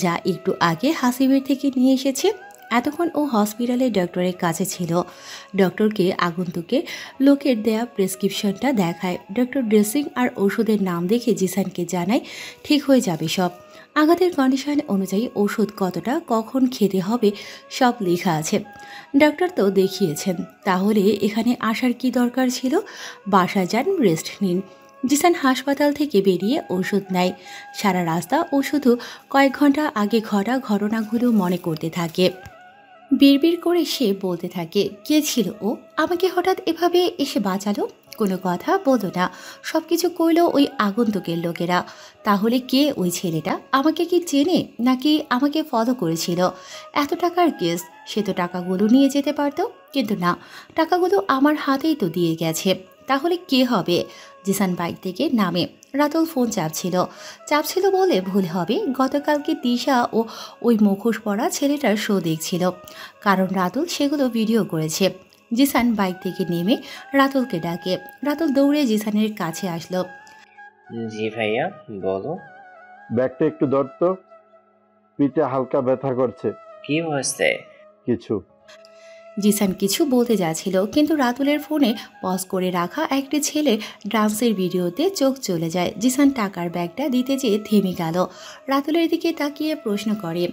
যা একটু আগে হাসিবের থেকে নিয়ে এসেছে। এতক্ষণ ও হসপিটালে ডক্টরের কাছে ছিল। ডক্টরকে আগন্তুকের লোকের দেয়া প্রেসক্রিপশনটা দেখায়। ডক্টর ড্রেসিং আর ওষুধের নাম দেখে জিসানকে জানায় ঠিক হয়ে যাবে সব। আঘাতের কন্ডিশন অনুযায়ী ওষুধ কতটা কখন খেতে হবে সব লেখা আছে। ডক্টর তো দেখিয়েছেন, তাহলে এখানে আসার কি দরকার ছিল? বাসায় যান, রেস্ট নিন। জিসান হাসপাতাল থেকে বেরিয়ে ওষুধ নেয়। সারা রাস্তা ও শুধু কয়েক ঘন্টা আগে ঘটা ঘটনাগুলো মনে করতে থাকে। বিড়বিড় করে সে বলতে থাকে, কে ছিল ও? আমাকে হঠাৎ এভাবে এসে বাঁচালো? কোনো কথা বলতো না, সব কিছু করলো ওই আগন্তুকের লোকেরা। তাহলে কে ওই ছেলেটা? আমাকে কি চেনে, নাকি আমাকে ফলো করেছিল? এত টাকার কেস, সে তো টাকাগুলো নিয়ে যেতে পারতো, কিন্তু না, টাকাগুলো আমার হাতেই তো দিয়ে গেছে। তাহলে কে হবে? জিসান বাইক থেকে নামে। রাতুল ফোন চাপছিল বলে ভুল হবে। গতকালকে তিশা ও ওই মুখোশ পরা ছেলেটার শো দেখছিল, কারণ রাতুল সেগুলো ভিডিও করেছে। জিসান বাইক থেকে নেমে রাতুলকে ডাকে। রাতুল দৌড়ে জিসানের কাছে আসলো। জি ভাইয়া, বলো। ব্যাগটা একটু ধরত, পিঠে হালকা ব্যথা করছে। কি হয়েছে? কিছু। জিসান কিছু বলতে যাচ্ছিল, কিন্তু রাতুলের ফোনে পজ করে রাখা একটি ছেলে ডান্সের ভিডিওতে চোখ চলে যায়। জিসান টাকার ব্যাগটা দিতে যেয়ে থেমে গেল। রাতুলের দিকে তাকিয়ে প্রশ্ন করে,